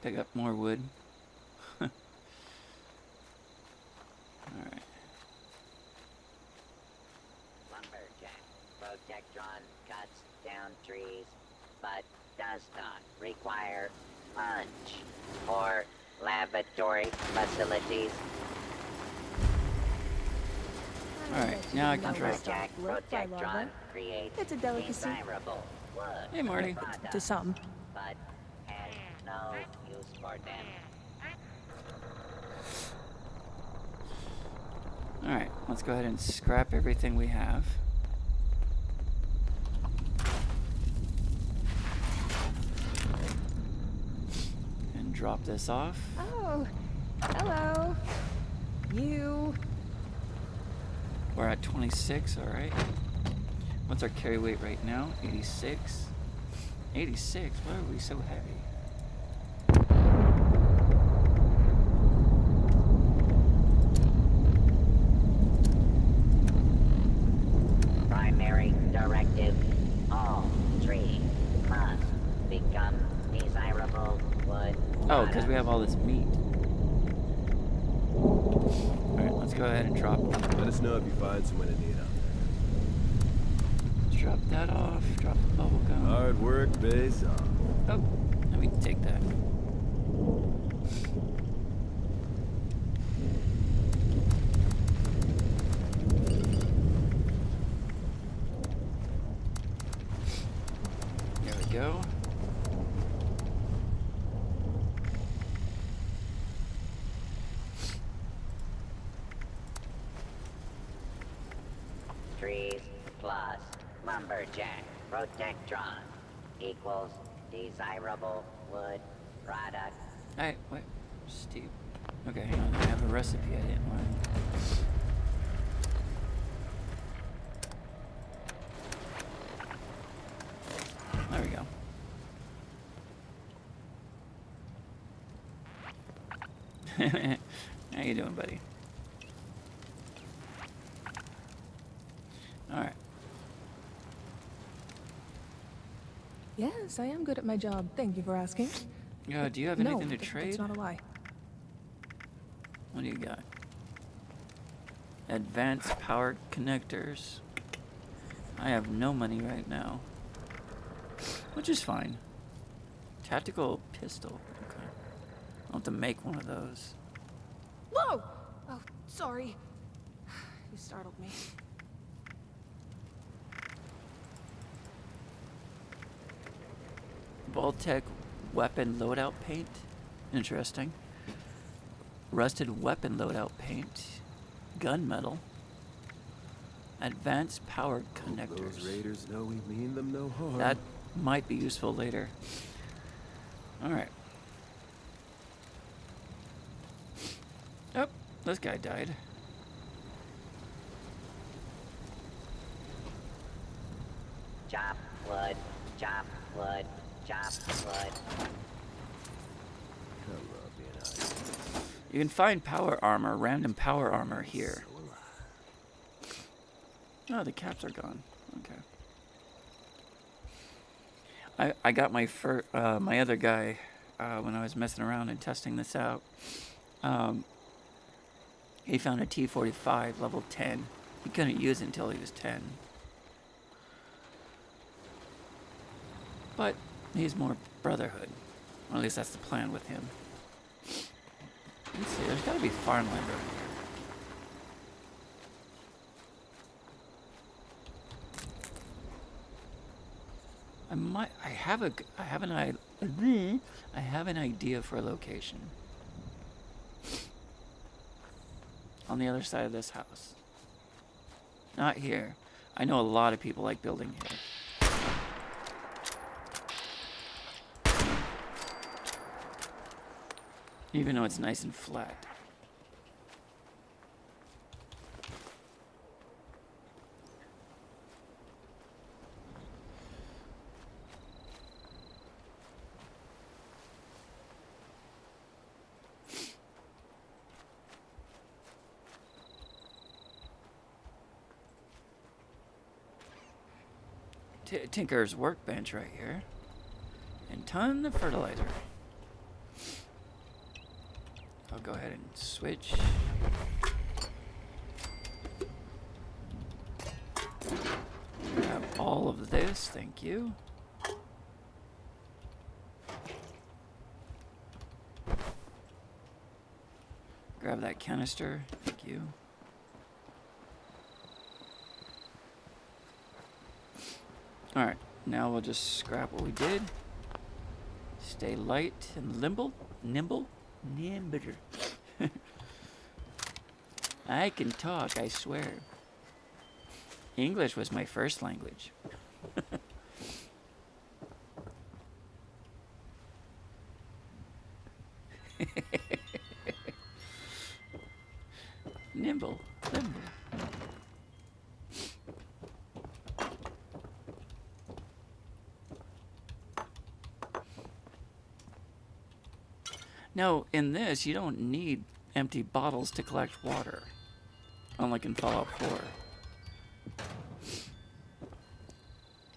Pick up more wood. Alright. Lumberjack. Protectron cuts down trees, but does not require punch or laboratory facilities. Alright, now I can drop. Lumberjack Protectron creates It's a delicacy. desirable wood. Hey, Marty. products, To some. but has no use for them. Alright, let's go ahead and scrap everything we have. And drop this off. Oh, hello. You. We're at 26, alright. What's our carry weight right now? 86. 86? Why are we so heavy? Primary directive. All trees must become desirable wood. Oh, because we have all this meat. Alright, let's go ahead and drop. Let us know if you find someone in need out Let's drop that off. Drop the bubble there. gum. Hard work pays off. Oh, let me take that. There we go. Trees plus lumberjack protectron equals desirable wood product. Hey, wait. Steve. Okay, hang on. I have a recipe I didn't learn. There we go. How you doing, buddy? Alright. Yes, I am good at my job. Thank you for asking. Do you have anything to trade? It's not a lie. What do you got? Advanced power connectors. I have no money right now. Which is fine. Tactical pistol. Okay. I'll have to make one of those. Whoa! Oh, sorry. You startled me. Voltec weapon loadout paint. Interesting. Rusted weapon loadout paint. Gunmetal. Advanced power connectors. Those raiders know we mean them no harm. That might be useful later. Alright. Oh, this guy died. Chop wood, chop wood, chop wood. You can find power armor, random power armor here. Oh, the caps are gone. Okay. I got my my other guy when I was messing around and testing this out. He found a T-45 level 10. He couldn't use it until he was 10. But he's more Brotherhood. Or at least that's the plan with him. Let's see, there's gotta be farmland over here. I have an idea for a location. On the other side of this house. Not here. I know a lot of people like building here. Even though it's nice and flat. Tinker's workbench right here. And ton of fertilizer. I'll go ahead and switch. Grab all of this, thank you. Grab that canister, thank you. Alright, now we'll just scrap what we did. Stay light and nimble. I can talk, I swear. English was my first language. Nimble. Now, in this, you don't need empty bottles to collect water, unlike in Fallout 4.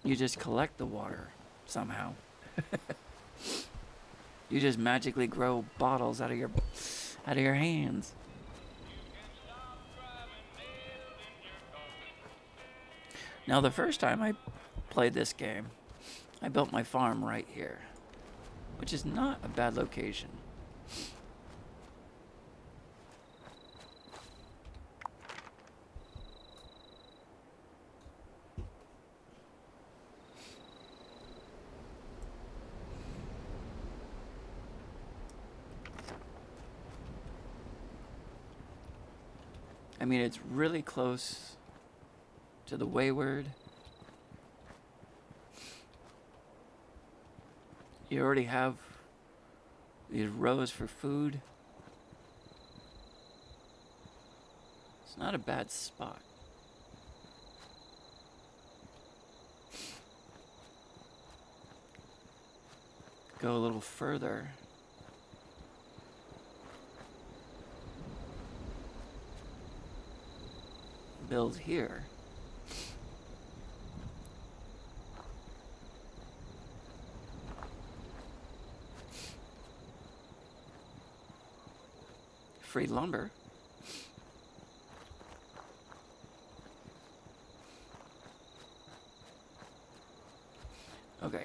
You just collect the water somehow. You just magically grow bottles out of your hands. Now, the first time I played this game, I built my farm right here, which is not a bad location. I mean, it's really close to the Wayward. You already have these rows for food. It's not a bad spot. Go a little further. Build here. Free lumber. Okay.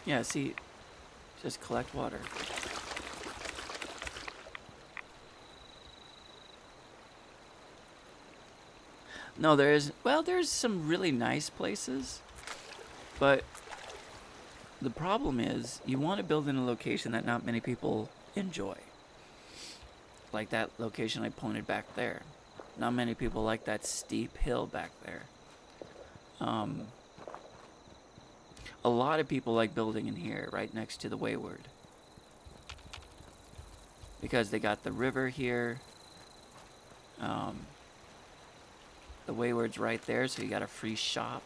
Yeah, see, just collect water. No, there's some really nice places, but the problem is you want to build in a location that not many people enjoy. Like that location I pointed back there. Not many people like that steep hill back there. A lot of people like building in here, right next to the Wayward. Because they got the river here. The Wayward's right there, so you got a free shop.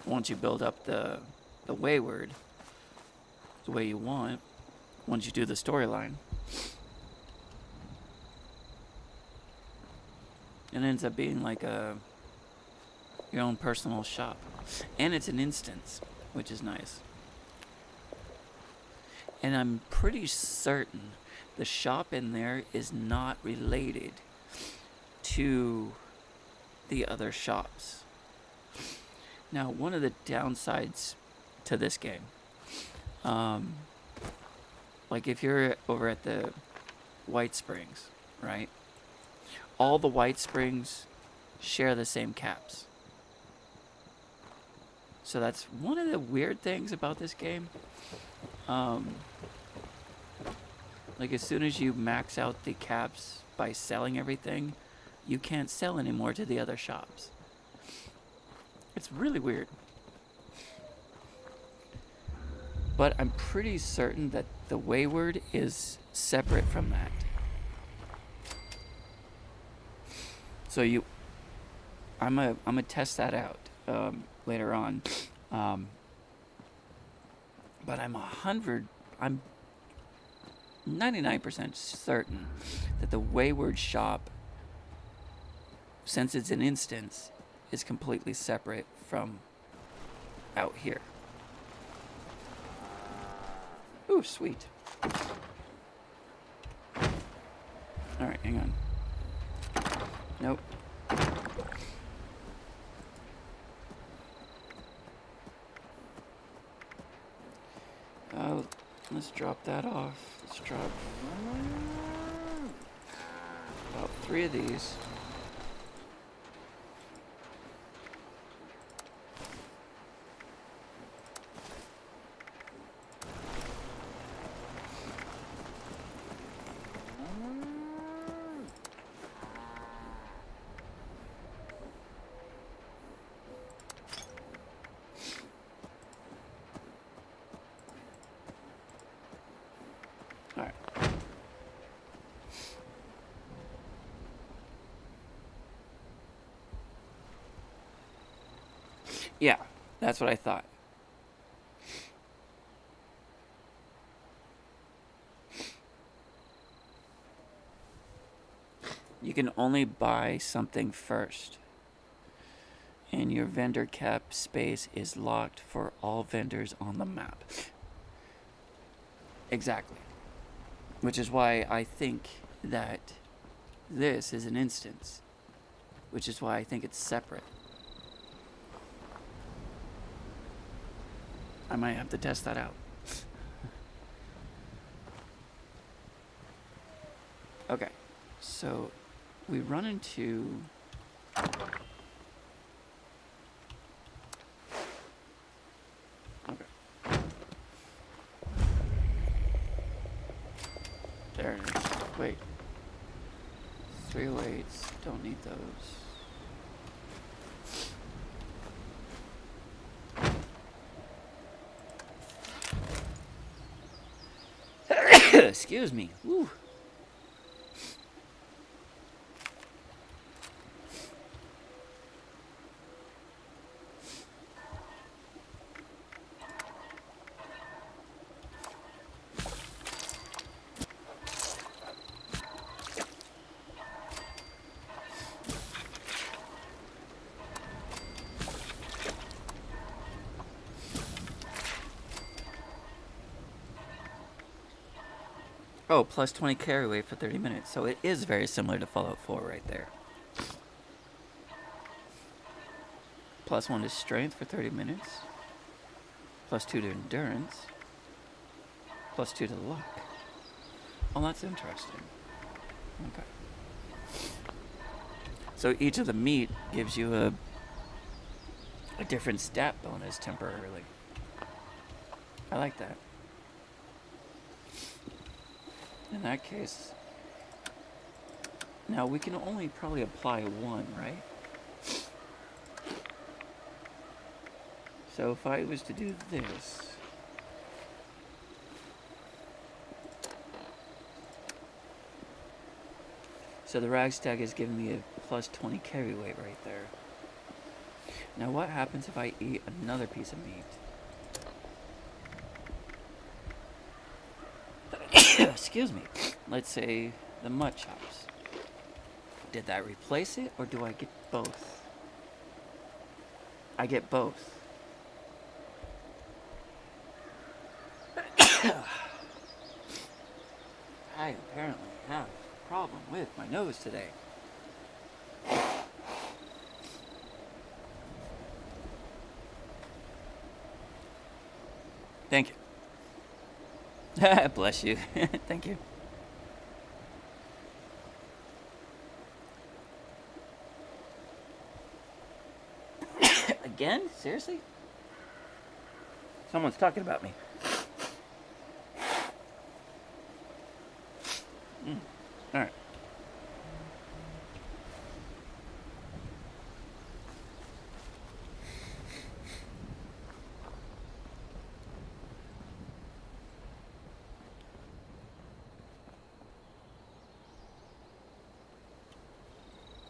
Once you build up the Wayward the way you want, once you do the storyline, it ends up being like your own personal shop. And it's an instance, which is nice. And I'm pretty certain the shop in there is not related to the other shops. Now, one of the downsides to this game, like if you're over at the White Springs, right? All the White Springs share the same caps. So that's one of the weird things about this game. Like as soon as you max out the caps by selling everything, you can't sell anymore to the other shops. It's really weird. But I'm pretty certain that the Wayward is separate from that. So I'm gonna test that out later on. But I'm 99% certain that the Wayward shop, since it's an instance, is completely separate from out here. Ooh, sweet. Alright, hang on. Nope. Let's drop that off. Let's drop about 3 of these. Yeah, that's what I thought. You can only buy something first. And your vendor cap space is locked for all vendors on the map. Exactly. Which is why I think that this is an instance. Which is why I think it's separate. I might have to test that out. Okay, so we run into... Okay. There it is. Wait. 308s, don't need those. Excuse me. Woo. Oh, plus 20 carry weight for 30 minutes. So it is very similar to Fallout 4 right there. Plus 1 to strength for 30 minutes. Plus 2 to endurance. Plus 2 to luck. Oh, that's interesting. Okay. So each of the meat gives you a different stat bonus temporarily. I like that. In that case, now we can only probably apply one, right? So if I was to do this, so the ragstag is giving me a plus 20 carry weight right there. Now what happens if I eat another piece of meat? Excuse me. Let's say the mutt chops. Did that replace it, or do I get both? I get both. I apparently have a problem with my nose today. Thank you. Bless you. Thank you. Again? Seriously? Someone's talking about me. All right.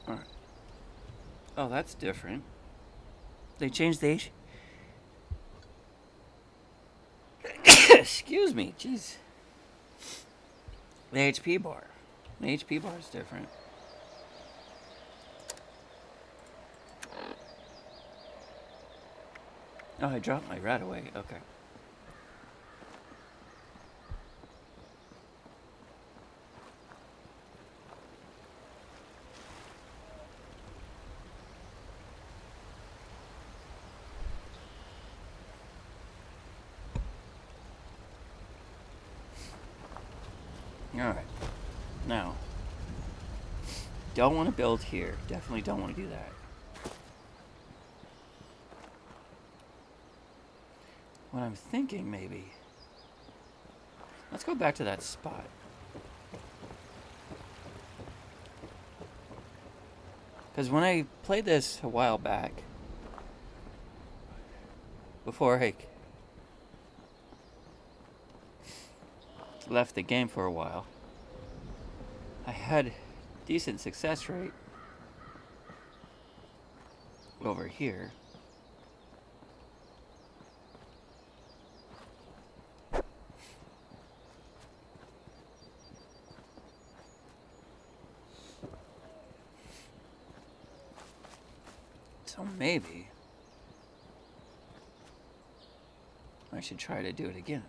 All right. Oh, that's different. They changed the H. Excuse me. Jeez. The HP bar. The HP bar is different. Oh, I dropped my rat away. Okay. Alright. Now, don't want to build here. Definitely don't want to do that. What I'm thinking, maybe... Let's go back to that spot. Because when I played this a while back, before I left the game for a while, I had decent success rate over here. So maybe I should try to do it again.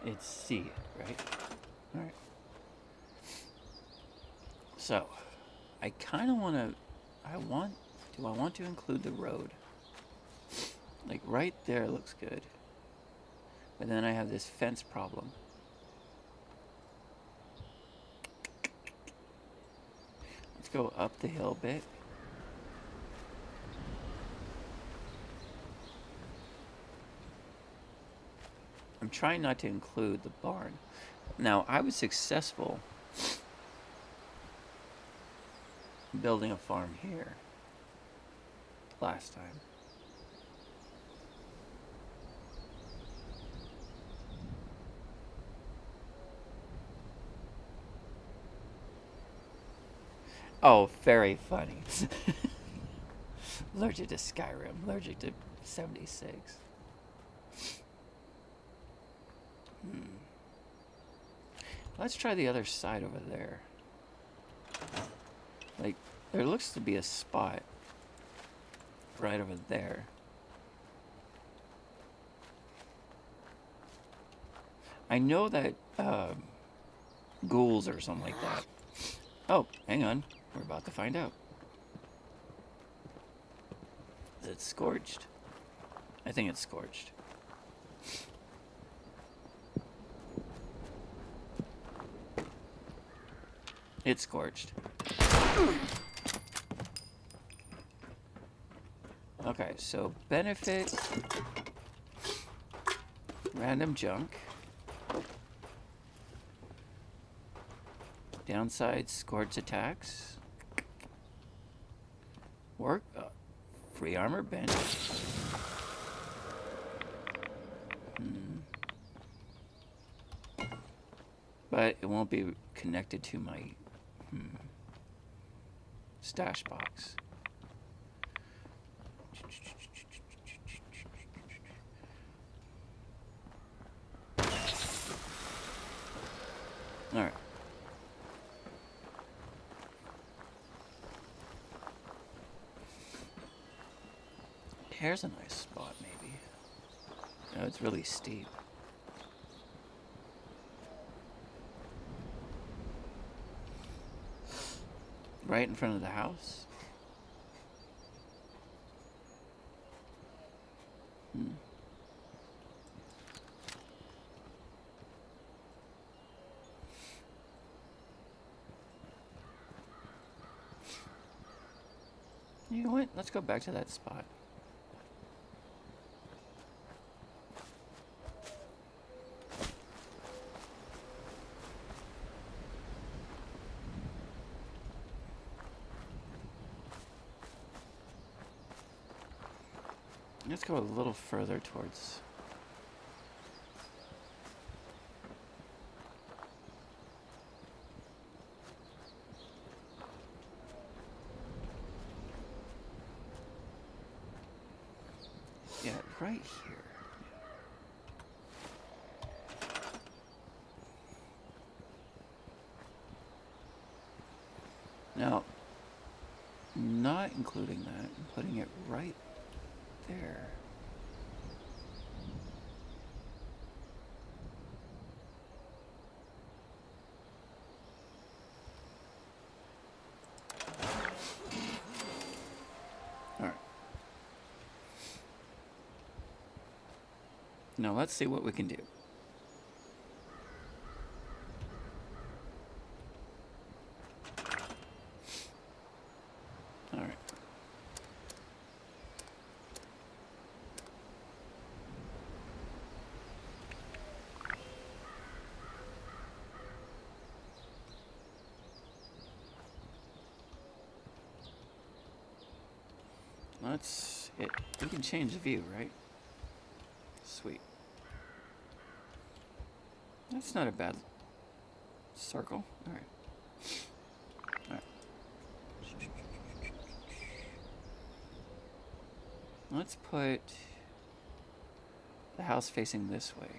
It's C, right? Alright. So, I kind of want to... Do I want to include the road? Like, right there looks good. But then I have this fence problem. Let's go up the hill a bit. I'm trying not to include the barn. Now, I was successful building a farm here last time. Oh, very funny. Allergic to Skyrim, allergic to 76. Let's try the other side over there. Like, there looks to be a spot right over there. I know that ghouls or something like that. Oh, hang on. We're about to find out. Is it scorched? I think it's scorched. It's scorched. Okay, so benefit, random junk. Downside, scorched attacks. Work, free armor bench. But it won't be connected to my stash box. All right. Here's a nice spot, maybe. No, it's really steep. Right in front of the house. You know what? Let's go back to that spot. Let's go a little further towards... Yeah, right here. Now, not including that, I'm putting it right there. All right. Now let's see what we can do. All right. Let's... we can change the view, right? Sweet. That's not a bad circle. All right. All right. Let's put the house facing this way.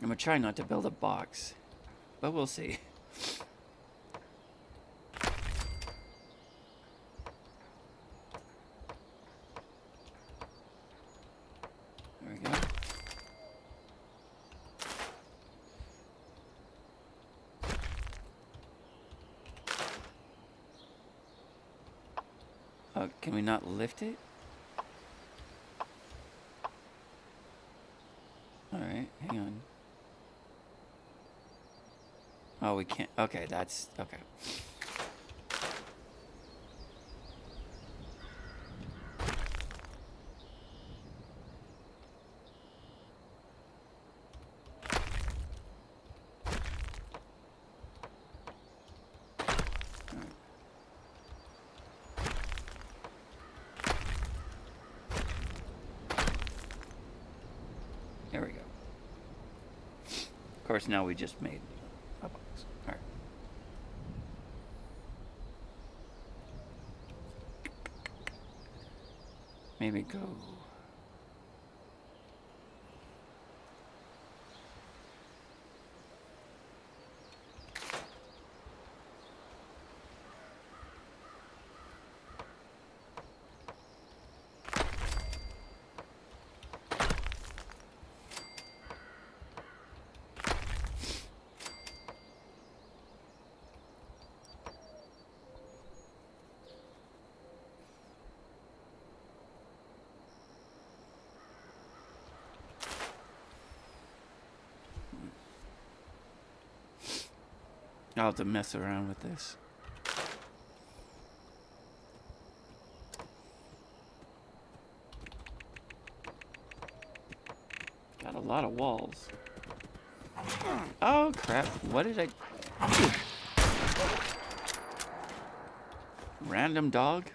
I'm gonna try not to build a box, but we'll see. There we go. Can we not lift it? Alright, hang on. Oh, we can't. Okay, that's... Okay. There we go. Of course, now we just made a box. Alright. Maybe go... I'll have to mess around with this. Got a lot of walls. Oh crap, what did I... Random dog?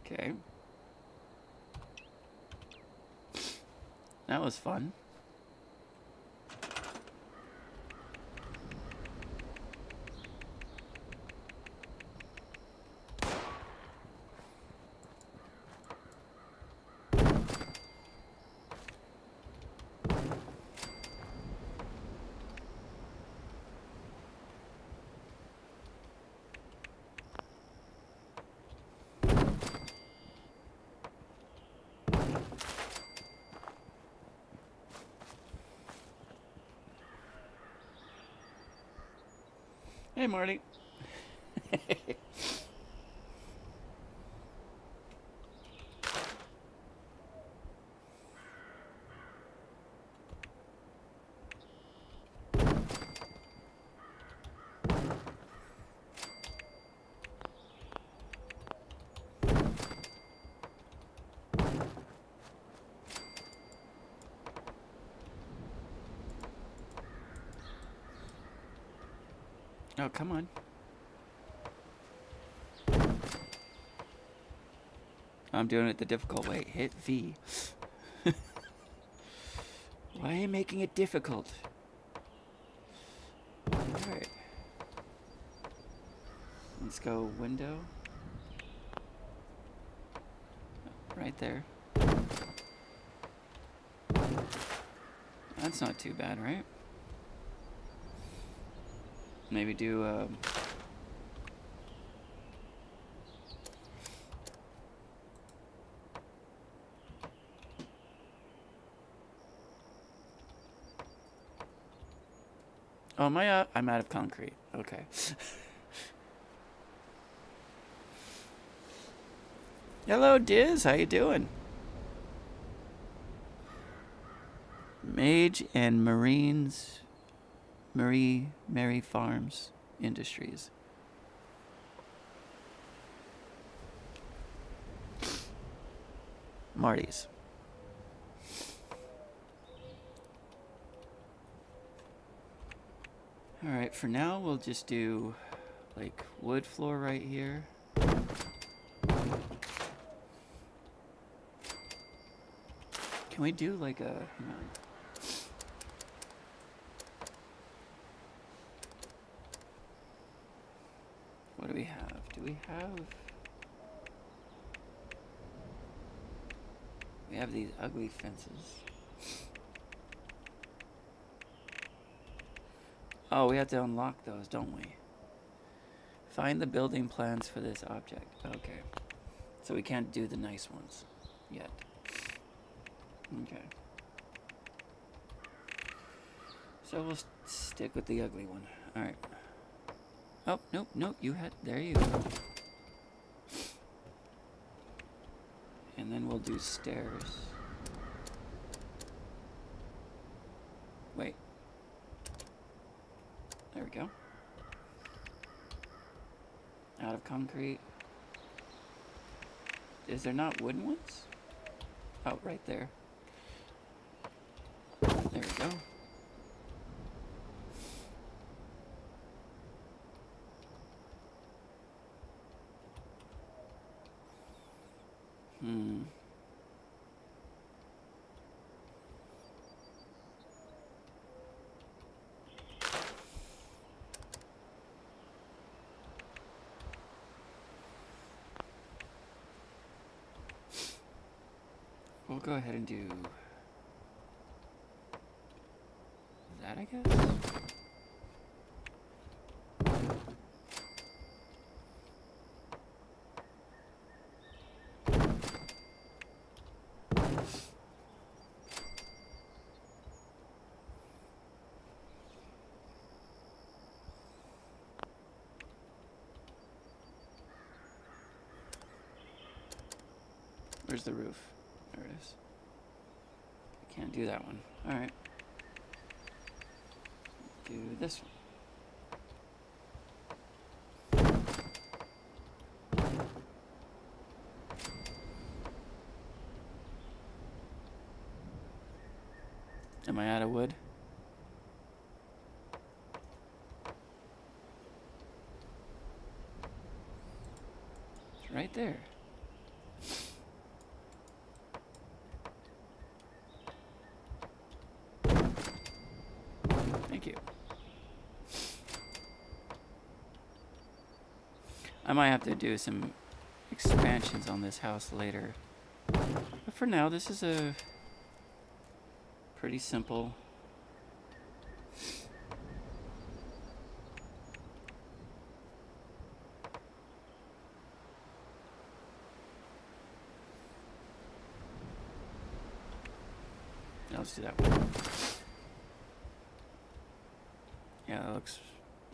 Okay. That was fun. Hey, Marty. Oh, come on. I'm doing it the difficult way. Hit V. Why are you making it difficult? Alright. Let's go window. Right there. That's not too bad, right? Maybe do oh, am I I'm out of concrete. Okay. Hello, Diz. How you doing? Mage and Mary Farms Industries. Marty's. Alright, for now we'll just do like wood floor right here. Can we do like a... Hang on. What do we have? Do we have... We have these ugly fences. Oh, we have to unlock those, don't we? Find the building plans for this object. Okay. So we can't do the nice ones yet. Okay. So we'll stick with the ugly one. Alright. Oh, nope, nope, you had... There you go. And then we'll do stairs. Wait. There we go. Out of concrete. Is there not wooden ones? Oh, right there. There we go. We'll go ahead and do that, I guess. Where's the roof? There it is. I can't do that one. Alright. Do this one. Am I out of wood? It's right there. Thank you. I might have to do some expansions on this house later. But for now, this is a pretty simple. Yeah, let's do that one. Yeah,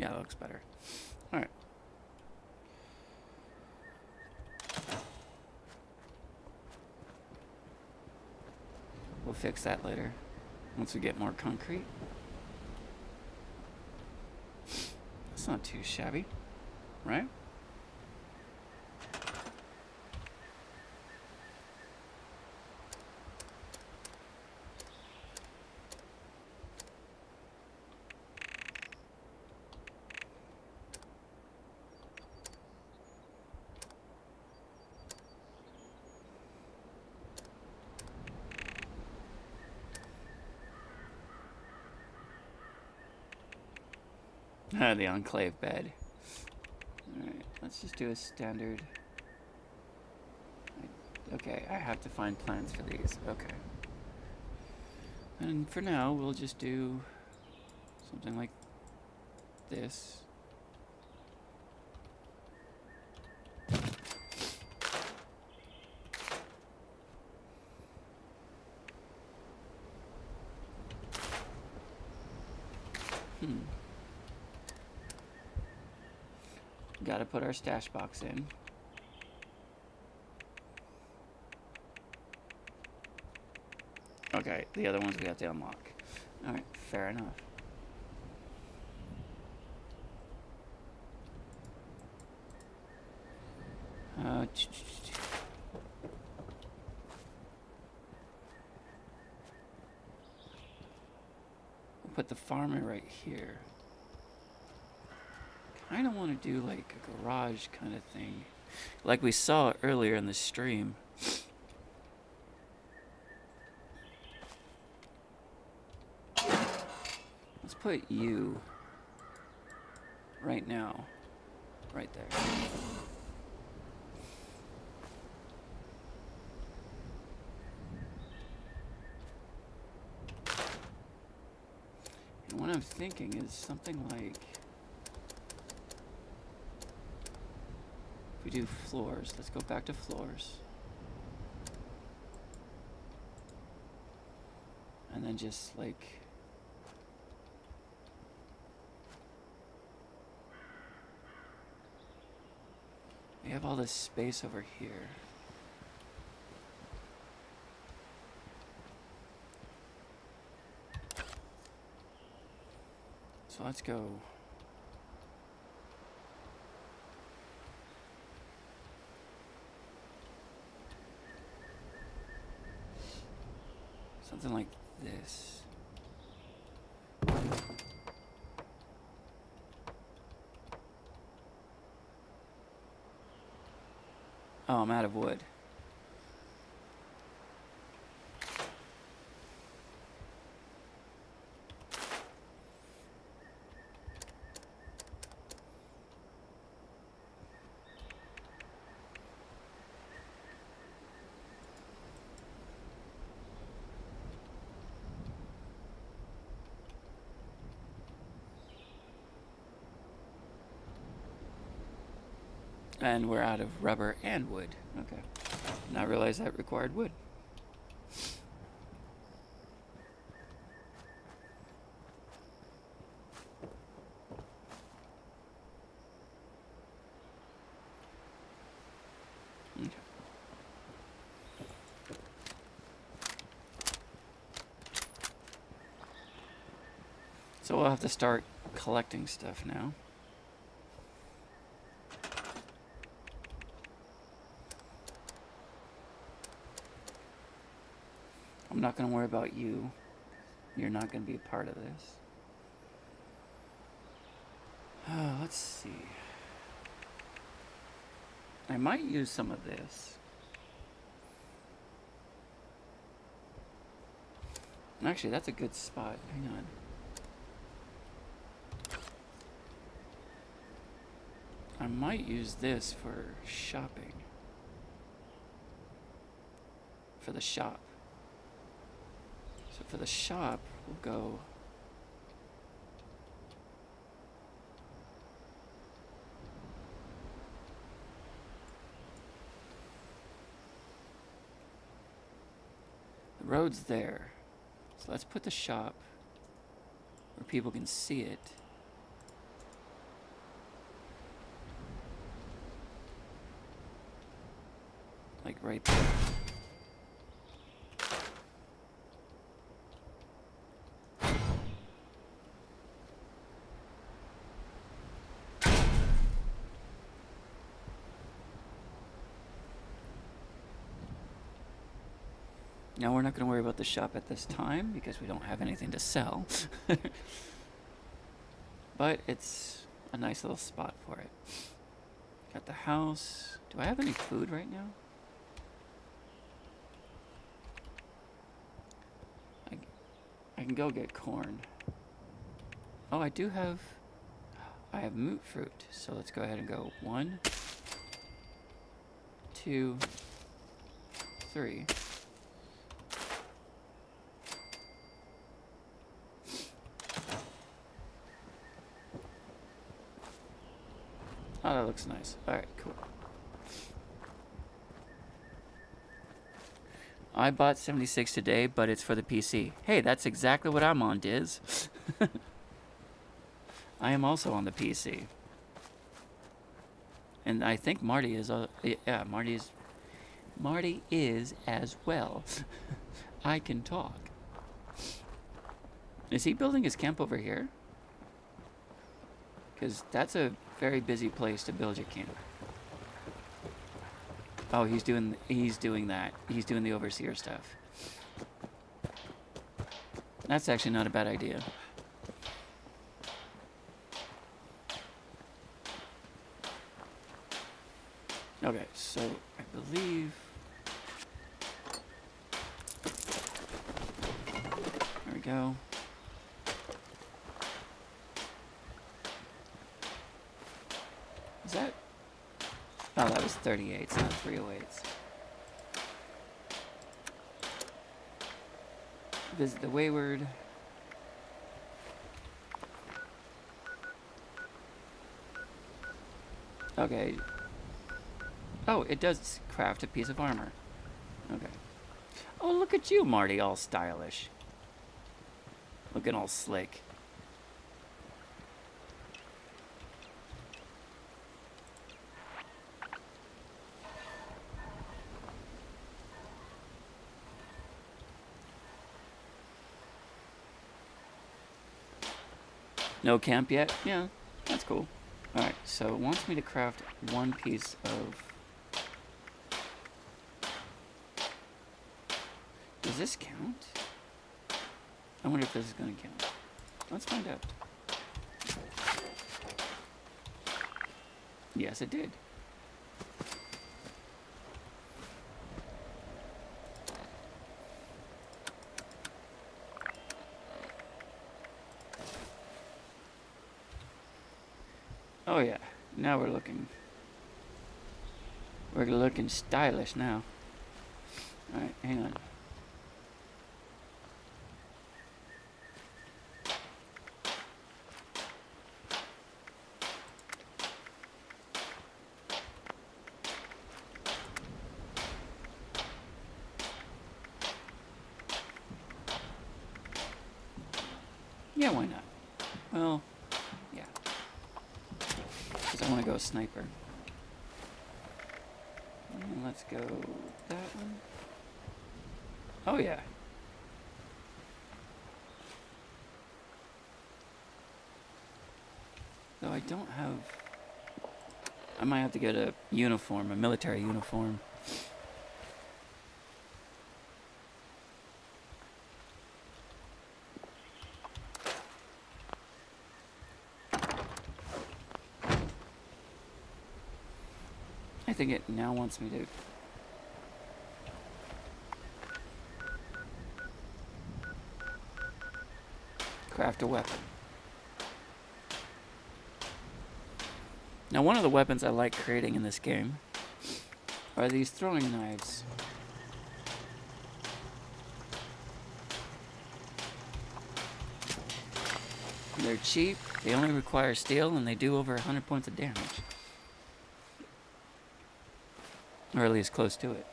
that looks better. All right. We'll fix that later once we get more concrete. That's not too shabby, right? The enclave bed. Alright, let's just do a standard. Okay, I have to find plans for these. Okay. And for now, we'll just do something like this. Gotta put our stash box in. Okay, the other ones we have to unlock. Alright, fair enough. We'll put the farmer right here. I don't want to do like a garage kind of thing, like we saw earlier in the stream. Let's put you right now, right there. And what I'm thinking is something like, if we do floors, let's go back to floors. And then just like, we have all this space over here. So let's go. Something like this. Oh, I'm out of wood. And we're out of rubber and wood. Okay. Now I realize that required wood. Okay. So we'll have to start collecting stuff now. I'm not going to worry about you. You're not going to be a part of this. Let's see. I might use some of this. Actually, that's a good spot. Hang on. I might use this for shopping. For the shop. So for the shop, we'll go... The road's there. So let's put the shop where people can see it. Like right there. Now we're not going to worry about the shop at this time because we don't have anything to sell. But it's a nice little spot for it. Got the house. Do I have any food right now? I can go get corn. Oh, I do have... I have moot fruit. So let's go ahead and go 1, 2, 3. Oh, that looks nice. Alright, cool. I bought 76 today, but it's for the PC. Hey, that's exactly what I'm on, Diz. I am also on the PC. And I think Marty is... yeah, Marty is as well. I can talk. Is he building his camp over here? Because that's a very busy place to build your camp. Oh, he's doing that. He's doing the overseer stuff. That's actually not a bad idea. Okay, so I believe... There we go. Is that... Oh, that was 38s, not 308s. Visit the Wayward. Okay. Oh, it does craft a piece of armor. Okay. Oh, look at you, Marty, all stylish. Looking all slick. No camp yet? Yeah, that's cool. Alright, so it wants me to craft one piece of... Does this count? I wonder if this is going to count. Let's find out. Yes, it did. Oh yeah, now we're looking stylish now. Alright, hang on. Yeah, why not? Well, yeah. Because I want to go sniper. And let's go that one. Oh, yeah. Though I don't have... I might have to get a uniform, a military uniform. I think it now wants me to craft a weapon. Now, one of the weapons I like creating in this game are these throwing knives. They're cheap, they only require steel, and they do over 100 points of damage. Or at least close to it.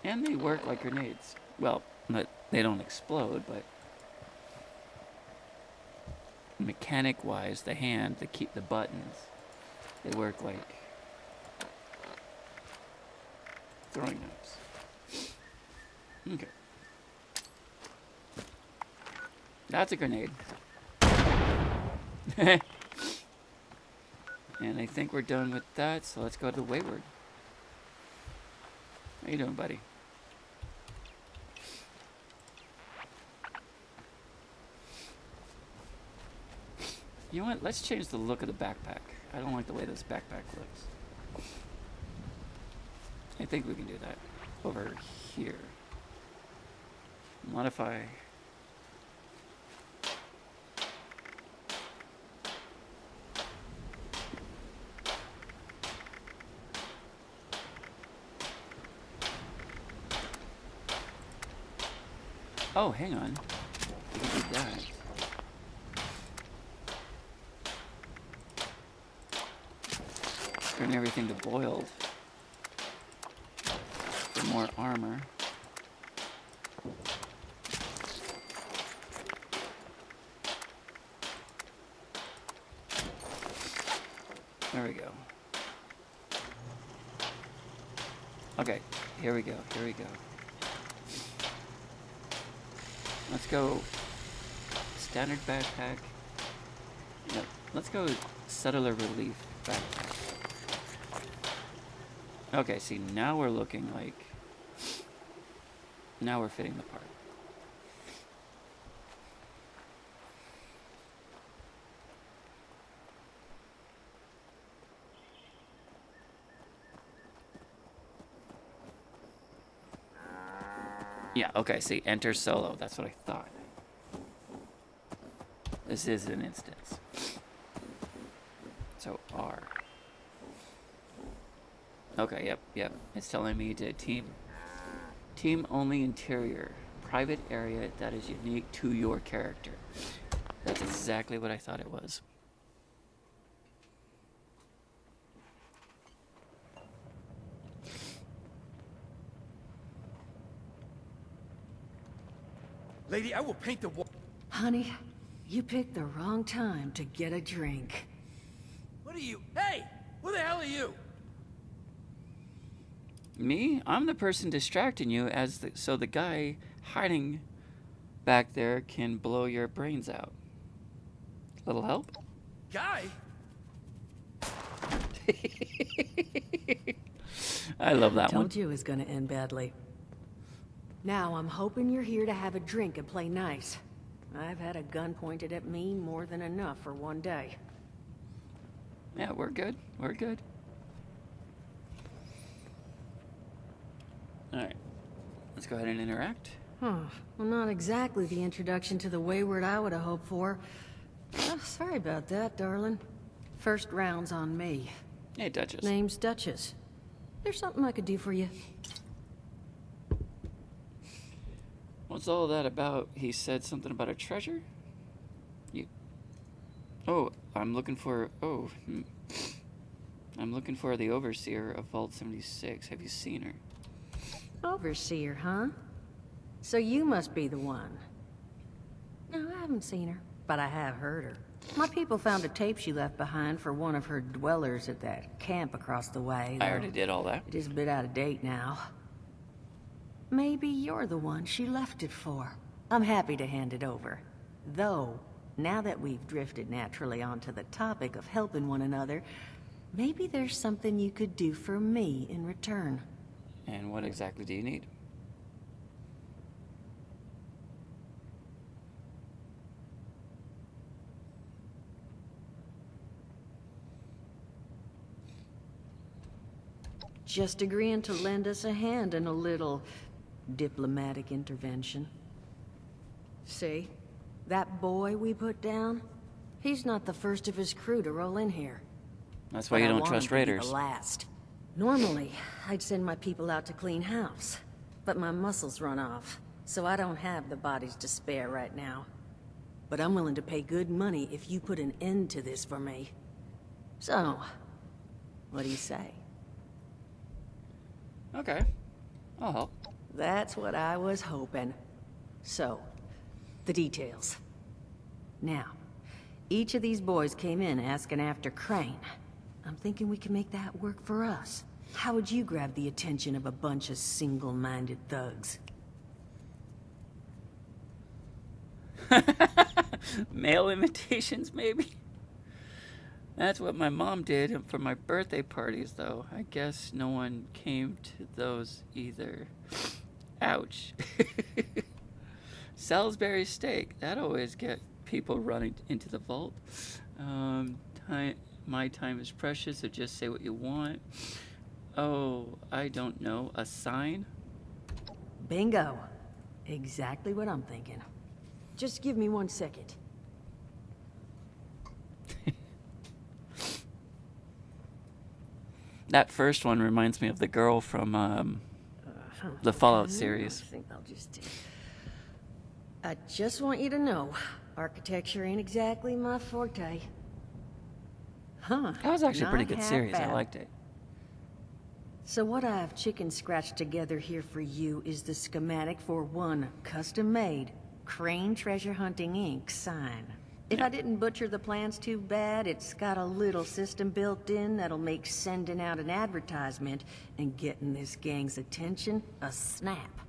And they work like grenades. Well, they don't explode, but mechanic-wise, the hand, the buttons, they work like throwing knives. Okay. That's a grenade. And I think we're done with that, so let's go to the Wayward. How you doing, buddy? You know what? Let's change the look of the backpack. I don't like the way this backpack looks. I think we can do that. Over here. Modify. Oh, hang on. We can do that. Turn everything to boiled. For more armor. There we go. Okay, here we go, here we go. Let's go standard backpack. No, let's go settler relief backpack. Okay, see, now we're looking like... Now we're fitting the part. Yeah, okay, see, enter solo. That's what I thought. This is an instance. So, R. Okay, yep. It's telling me to team only interior. Private area that is unique to your character. That's exactly what I thought it was. Lady, I will paint the wall. Honey, you picked the wrong time to get a drink. What are you? Hey! Who the hell are you? Me? I'm the person distracting you so the guy hiding back there can blow your brains out. Little help? Guy? I love that one. Told you it was gonna end badly. Now I'm hoping you're here to have a drink and play nice. I've had a gun pointed at me more than enough for one day. Yeah, we're good. We're good. Alright. Let's go ahead and interact. Huh. Well, not exactly the introduction to the Wayward I would have hoped for. Oh, sorry about that, darling. First round's on me. Hey, Duchess. Name's Duchess. There's something I could do for you. What's all that about? He said something about a treasure? You... Oh, I'm looking for... Oh, I'm looking for the Overseer of Vault 76. Have you seen her? Overseer, huh? So you must be the one. No, I haven't seen her, but I have heard her. My people found a tape she left behind for one of her dwellers at that camp across the way. I already did all that. It is a bit out of date now. Maybe you're the one she left it for. I'm happy to hand it over. Though, now that we've drifted naturally onto the topic of helping one another, maybe there's something you could do for me in return. And what exactly do you need? Just agreeing to lend us a hand in a little diplomatic intervention. See? That boy we put down? He's not the first of his crew to roll in here. That's why you don't trust raiders. The last. Normally, I'd send my people out to clean house, but my muscles run off, so I don't have the bodies to spare right now. But I'm willing to pay good money if you put an end to this for me. So, what do you say? Okay. I'll help. That's what I was hoping. So, the details. Now, each of these boys came in asking after Crane. I'm thinking we can make that work for us. How would you grab the attention of a bunch of single-minded thugs? Mail invitations, maybe? That's what my mom did for my birthday parties, though. I guess no one came to those either. Ouch. Salisbury steak. That always get people running into the vault. My time is precious, so just say what you want. Oh, I don't know. A sign? Bingo. Exactly what I'm thinking. Just give me 1 second. That first one reminds me of the girl from the Fallout series. I think I'll just... I just want you to know, architecture ain't exactly my forte. Huh. That was actually a pretty not good half series. I bad. liked it. So what I've chicken scratched together here for you is the schematic for one custom-made Crane Treasure Hunting Inc. sign. If I didn't butcher the plans too bad, it's got a little system built in that'll make sending out an advertisement and getting this gang's attention a snap.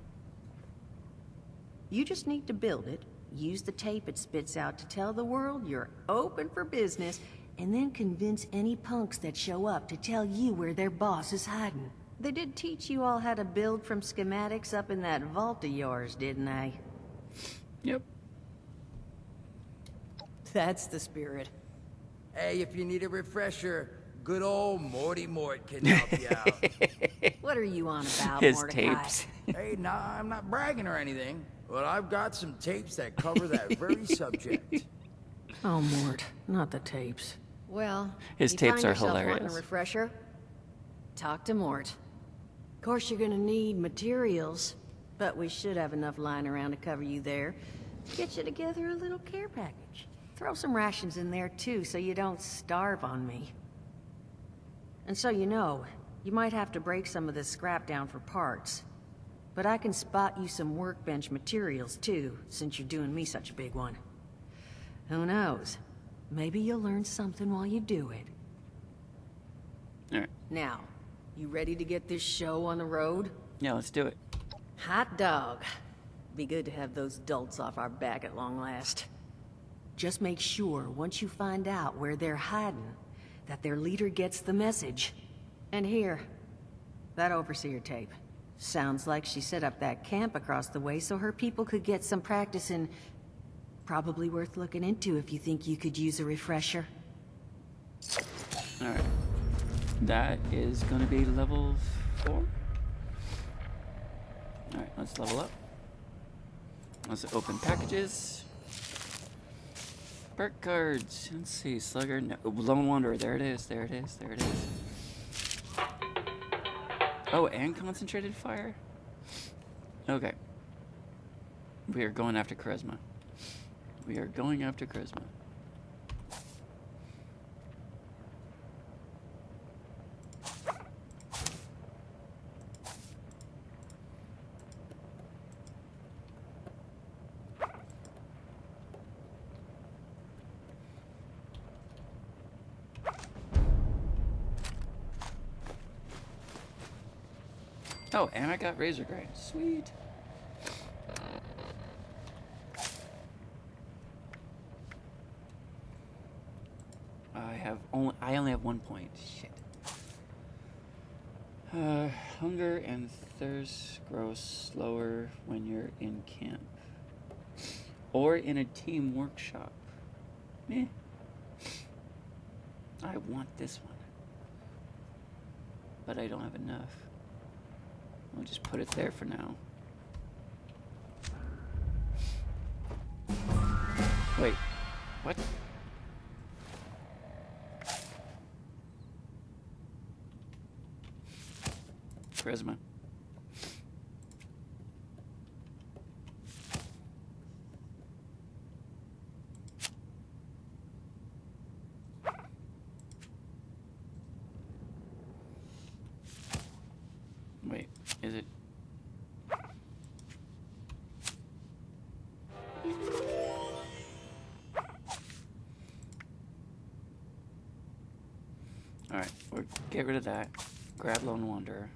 You just need to build it, use the tape it spits out to tell the world you're open for business, and then convince any punks that show up to tell you where their boss is hiding. They did teach you all how to build from schematics up in that vault of yours, didn't they? Yep. That's the spirit. Hey, if you need a refresher, good old Morty Mort can help you out. What are you on about, His Mordecai? tapes. Hey, nah, I'm not bragging or anything, but I've got some tapes that cover that very subject. Oh, Mort, not the tapes. Well, His you tapes find are yourself wanting hilarious. a refresher? Talk to Mort. Of course, you're gonna need materials, but we should have enough lying around to cover you there. Get you together a little care package. Throw some rations in there too, so you don't starve on me. And so you know, you might have to break some of this scrap down for parts. But I can spot you some workbench materials, too, since you're doing me such a big one. Who knows? Maybe you'll learn something while you do it. Alright. Now, you ready to get this show on the road? Yeah, let's do it. Hot dog. Be good to have those dolts off our back at long last. Just make sure, once you find out where they're hiding, that their leader gets the message. And here, that overseer tape. Sounds like she set up that camp across the way so her people could get some practice in... Probably worth looking into if you think you could use a refresher. Alright. That is gonna be level 4. Alright, let's level up. Let's open packages. Perk cards. Let's see, Slugger. No, Lone Wanderer. There it is. There it is. There it is. Oh, and concentrated fire? Okay. We are going after charisma. We are going after charisma. Oh, and I got Razor Grain. Sweet. I only have 1 point. Shit. Hunger and thirst grow slower when you're in camp. Or in a team workshop. Meh. I want this one. But I don't have enough. I'll just put it there for now. Wait, what? Charisma. Wait, is it? Alright, we'll get rid of that. Grab Lone Wanderer.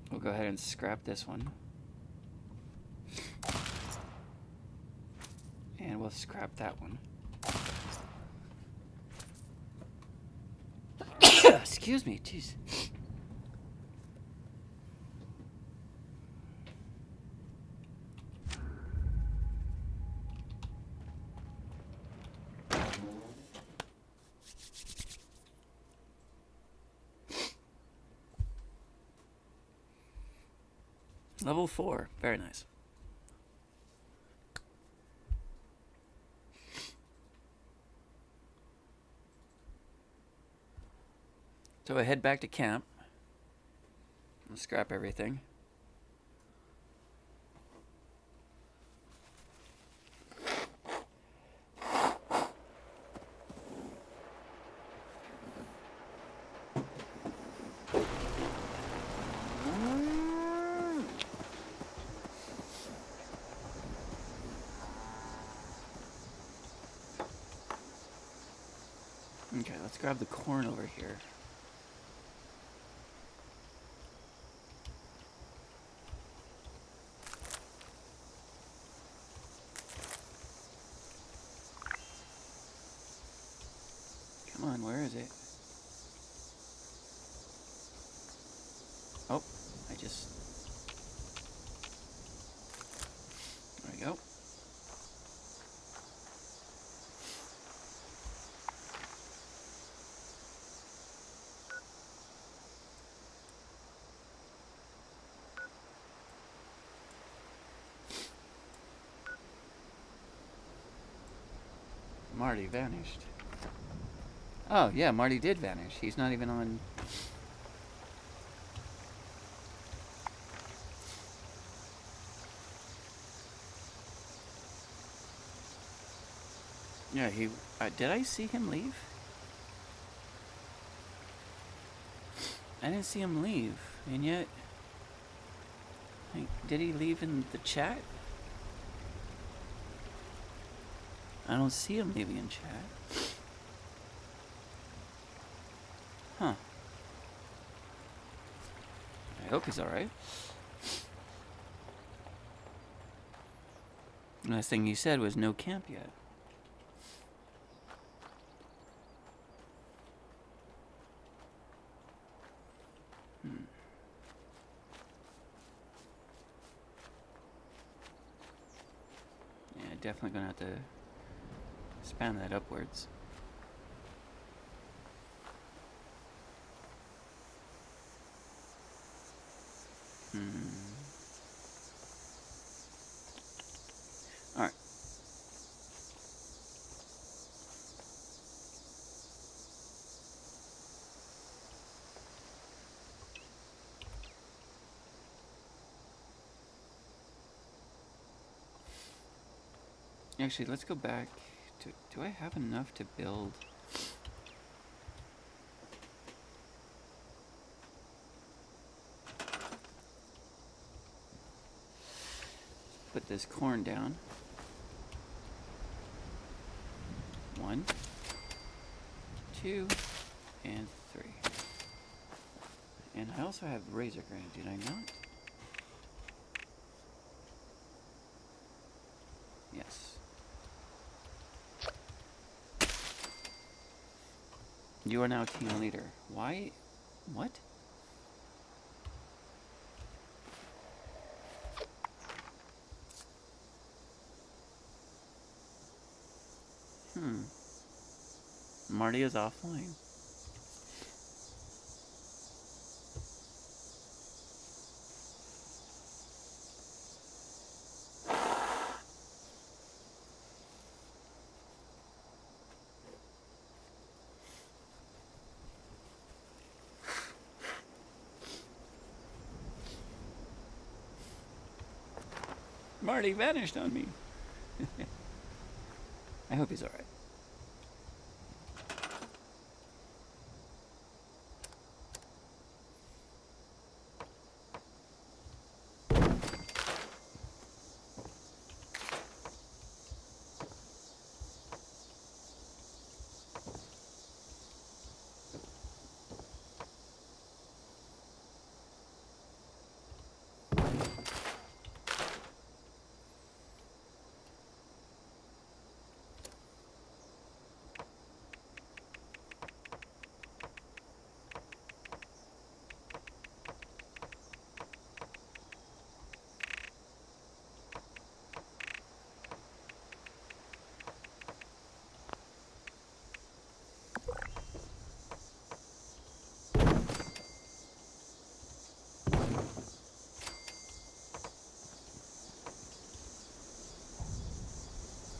We'll go ahead and scrap this one. And we'll scrap that one. Excuse me, jeez. Level 4, very nice. So I head back to camp. I'll scrap everything. Okay, let's grab the corn over here. Come on, where is it? Oh, I just... There we go. Marty vanished. Oh, yeah, Marty did vanish. He's not even on... Yeah, he... did I see him leave? I didn't see him leave, and yet... Did he leave in the chat? I don't see him leaving in chat. Huh. I hope he's alright. Last thing he said was no camp yet. Yeah, definitely gonna have to spam that upwards. Alright. Actually, let's go back to... Do I have enough to build... Put this corn down. 1, 2, and 3. And I also have razor grain, did I not? Yes. You are now team leader. Why? What? Marty is offline. Marty vanished on me. I hope he's alright.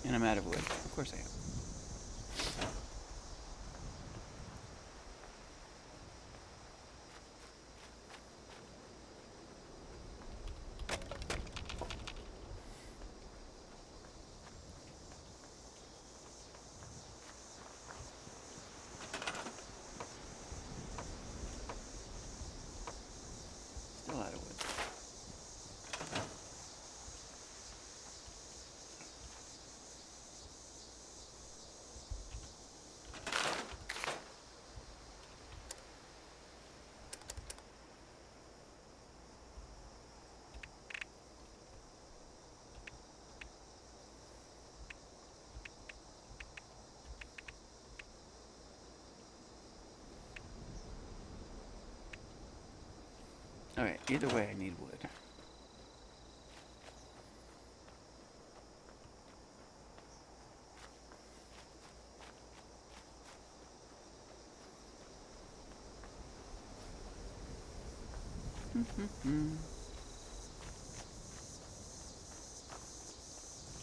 And I'm out of wood. Of course I am. Still out of wood. Alright, either way I need wood.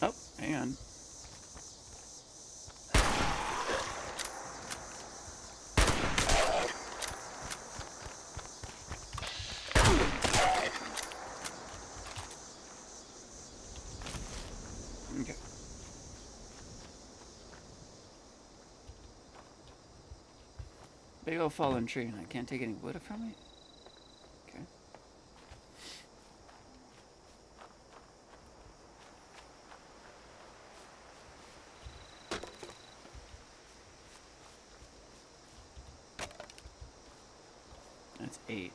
Oh, hang on. Okay. Big old fallen tree, and I can't take any wood from it? Okay. That's 8.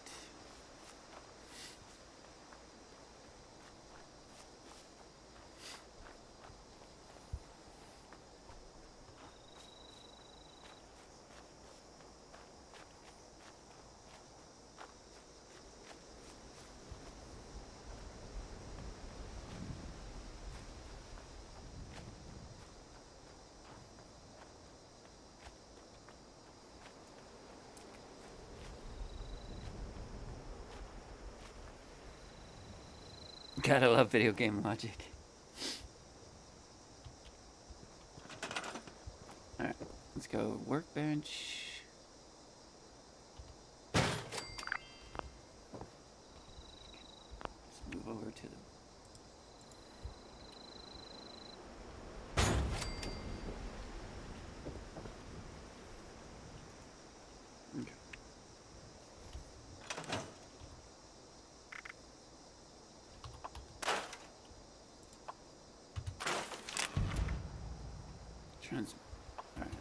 Gotta love video game logic. Alright, let's go workbench. Let's move over to the... Okay. Alright.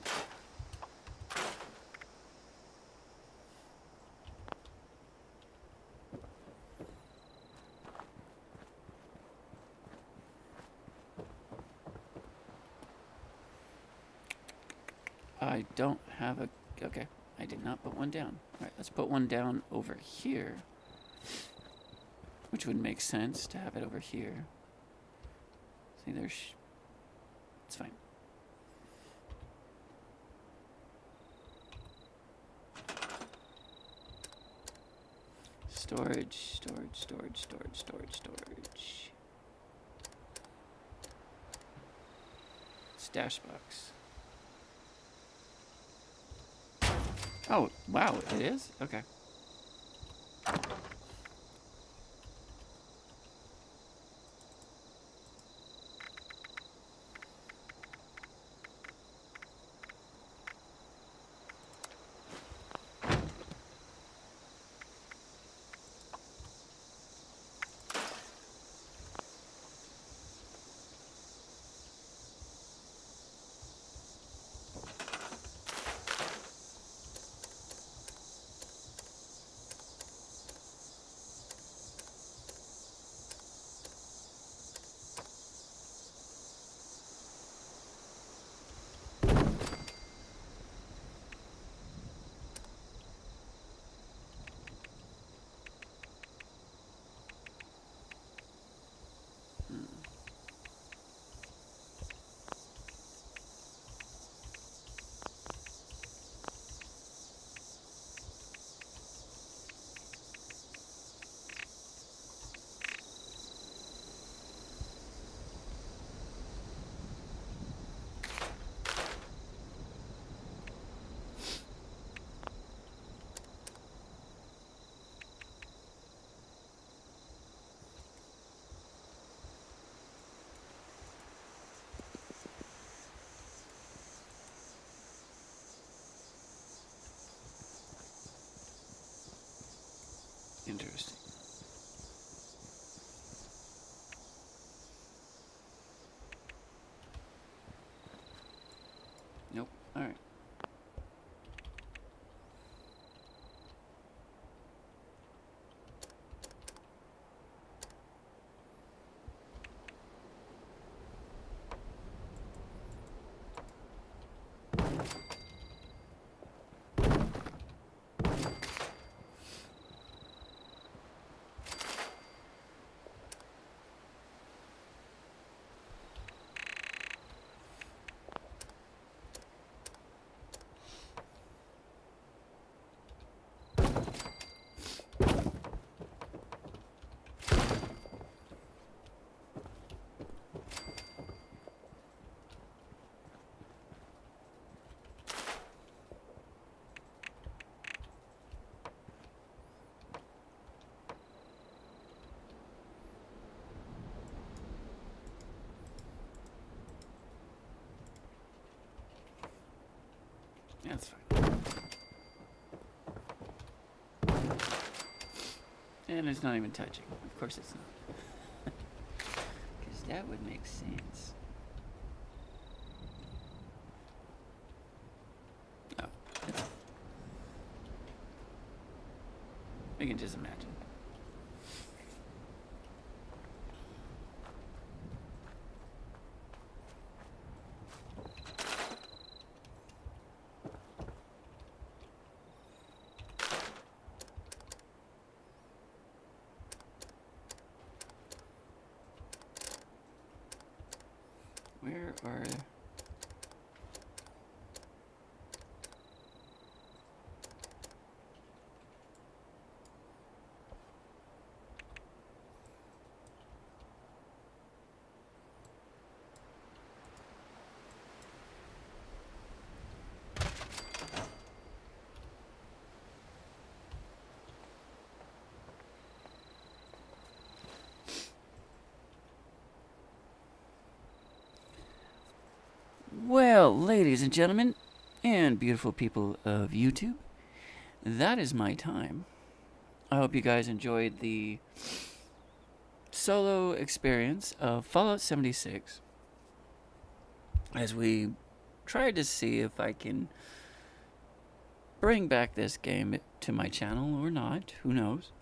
I don't have a... Okay, I did not put one down. Alright, let's put one down over here. Which would make sense to have it over here. See, there's... It's fine. Storage. Stash box. Oh, wow, it is? Okay. Interesting. Nope. All right. That's fine. And it's not even touching. Of course it's not. Because that would make sense. Oh. We can just imagine. Where are... Well, ladies and gentlemen, and beautiful people of YouTube, that is my time. I hope you guys enjoyed the solo experience of Fallout 76 as we tried to see if I can bring back this game to my channel or not. Who knows?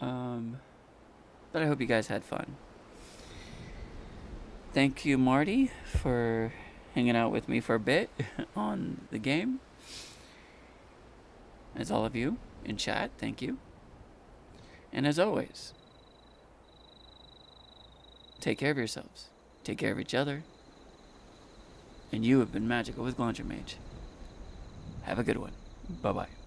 But I hope you guys had fun. Thank you, Marty, for hanging out with me for a bit on the game. As all of you in chat, thank you. And as always, take care of yourselves, take care of each other, and you have been magical with Glantri Mage. Have a good one. Bye-bye.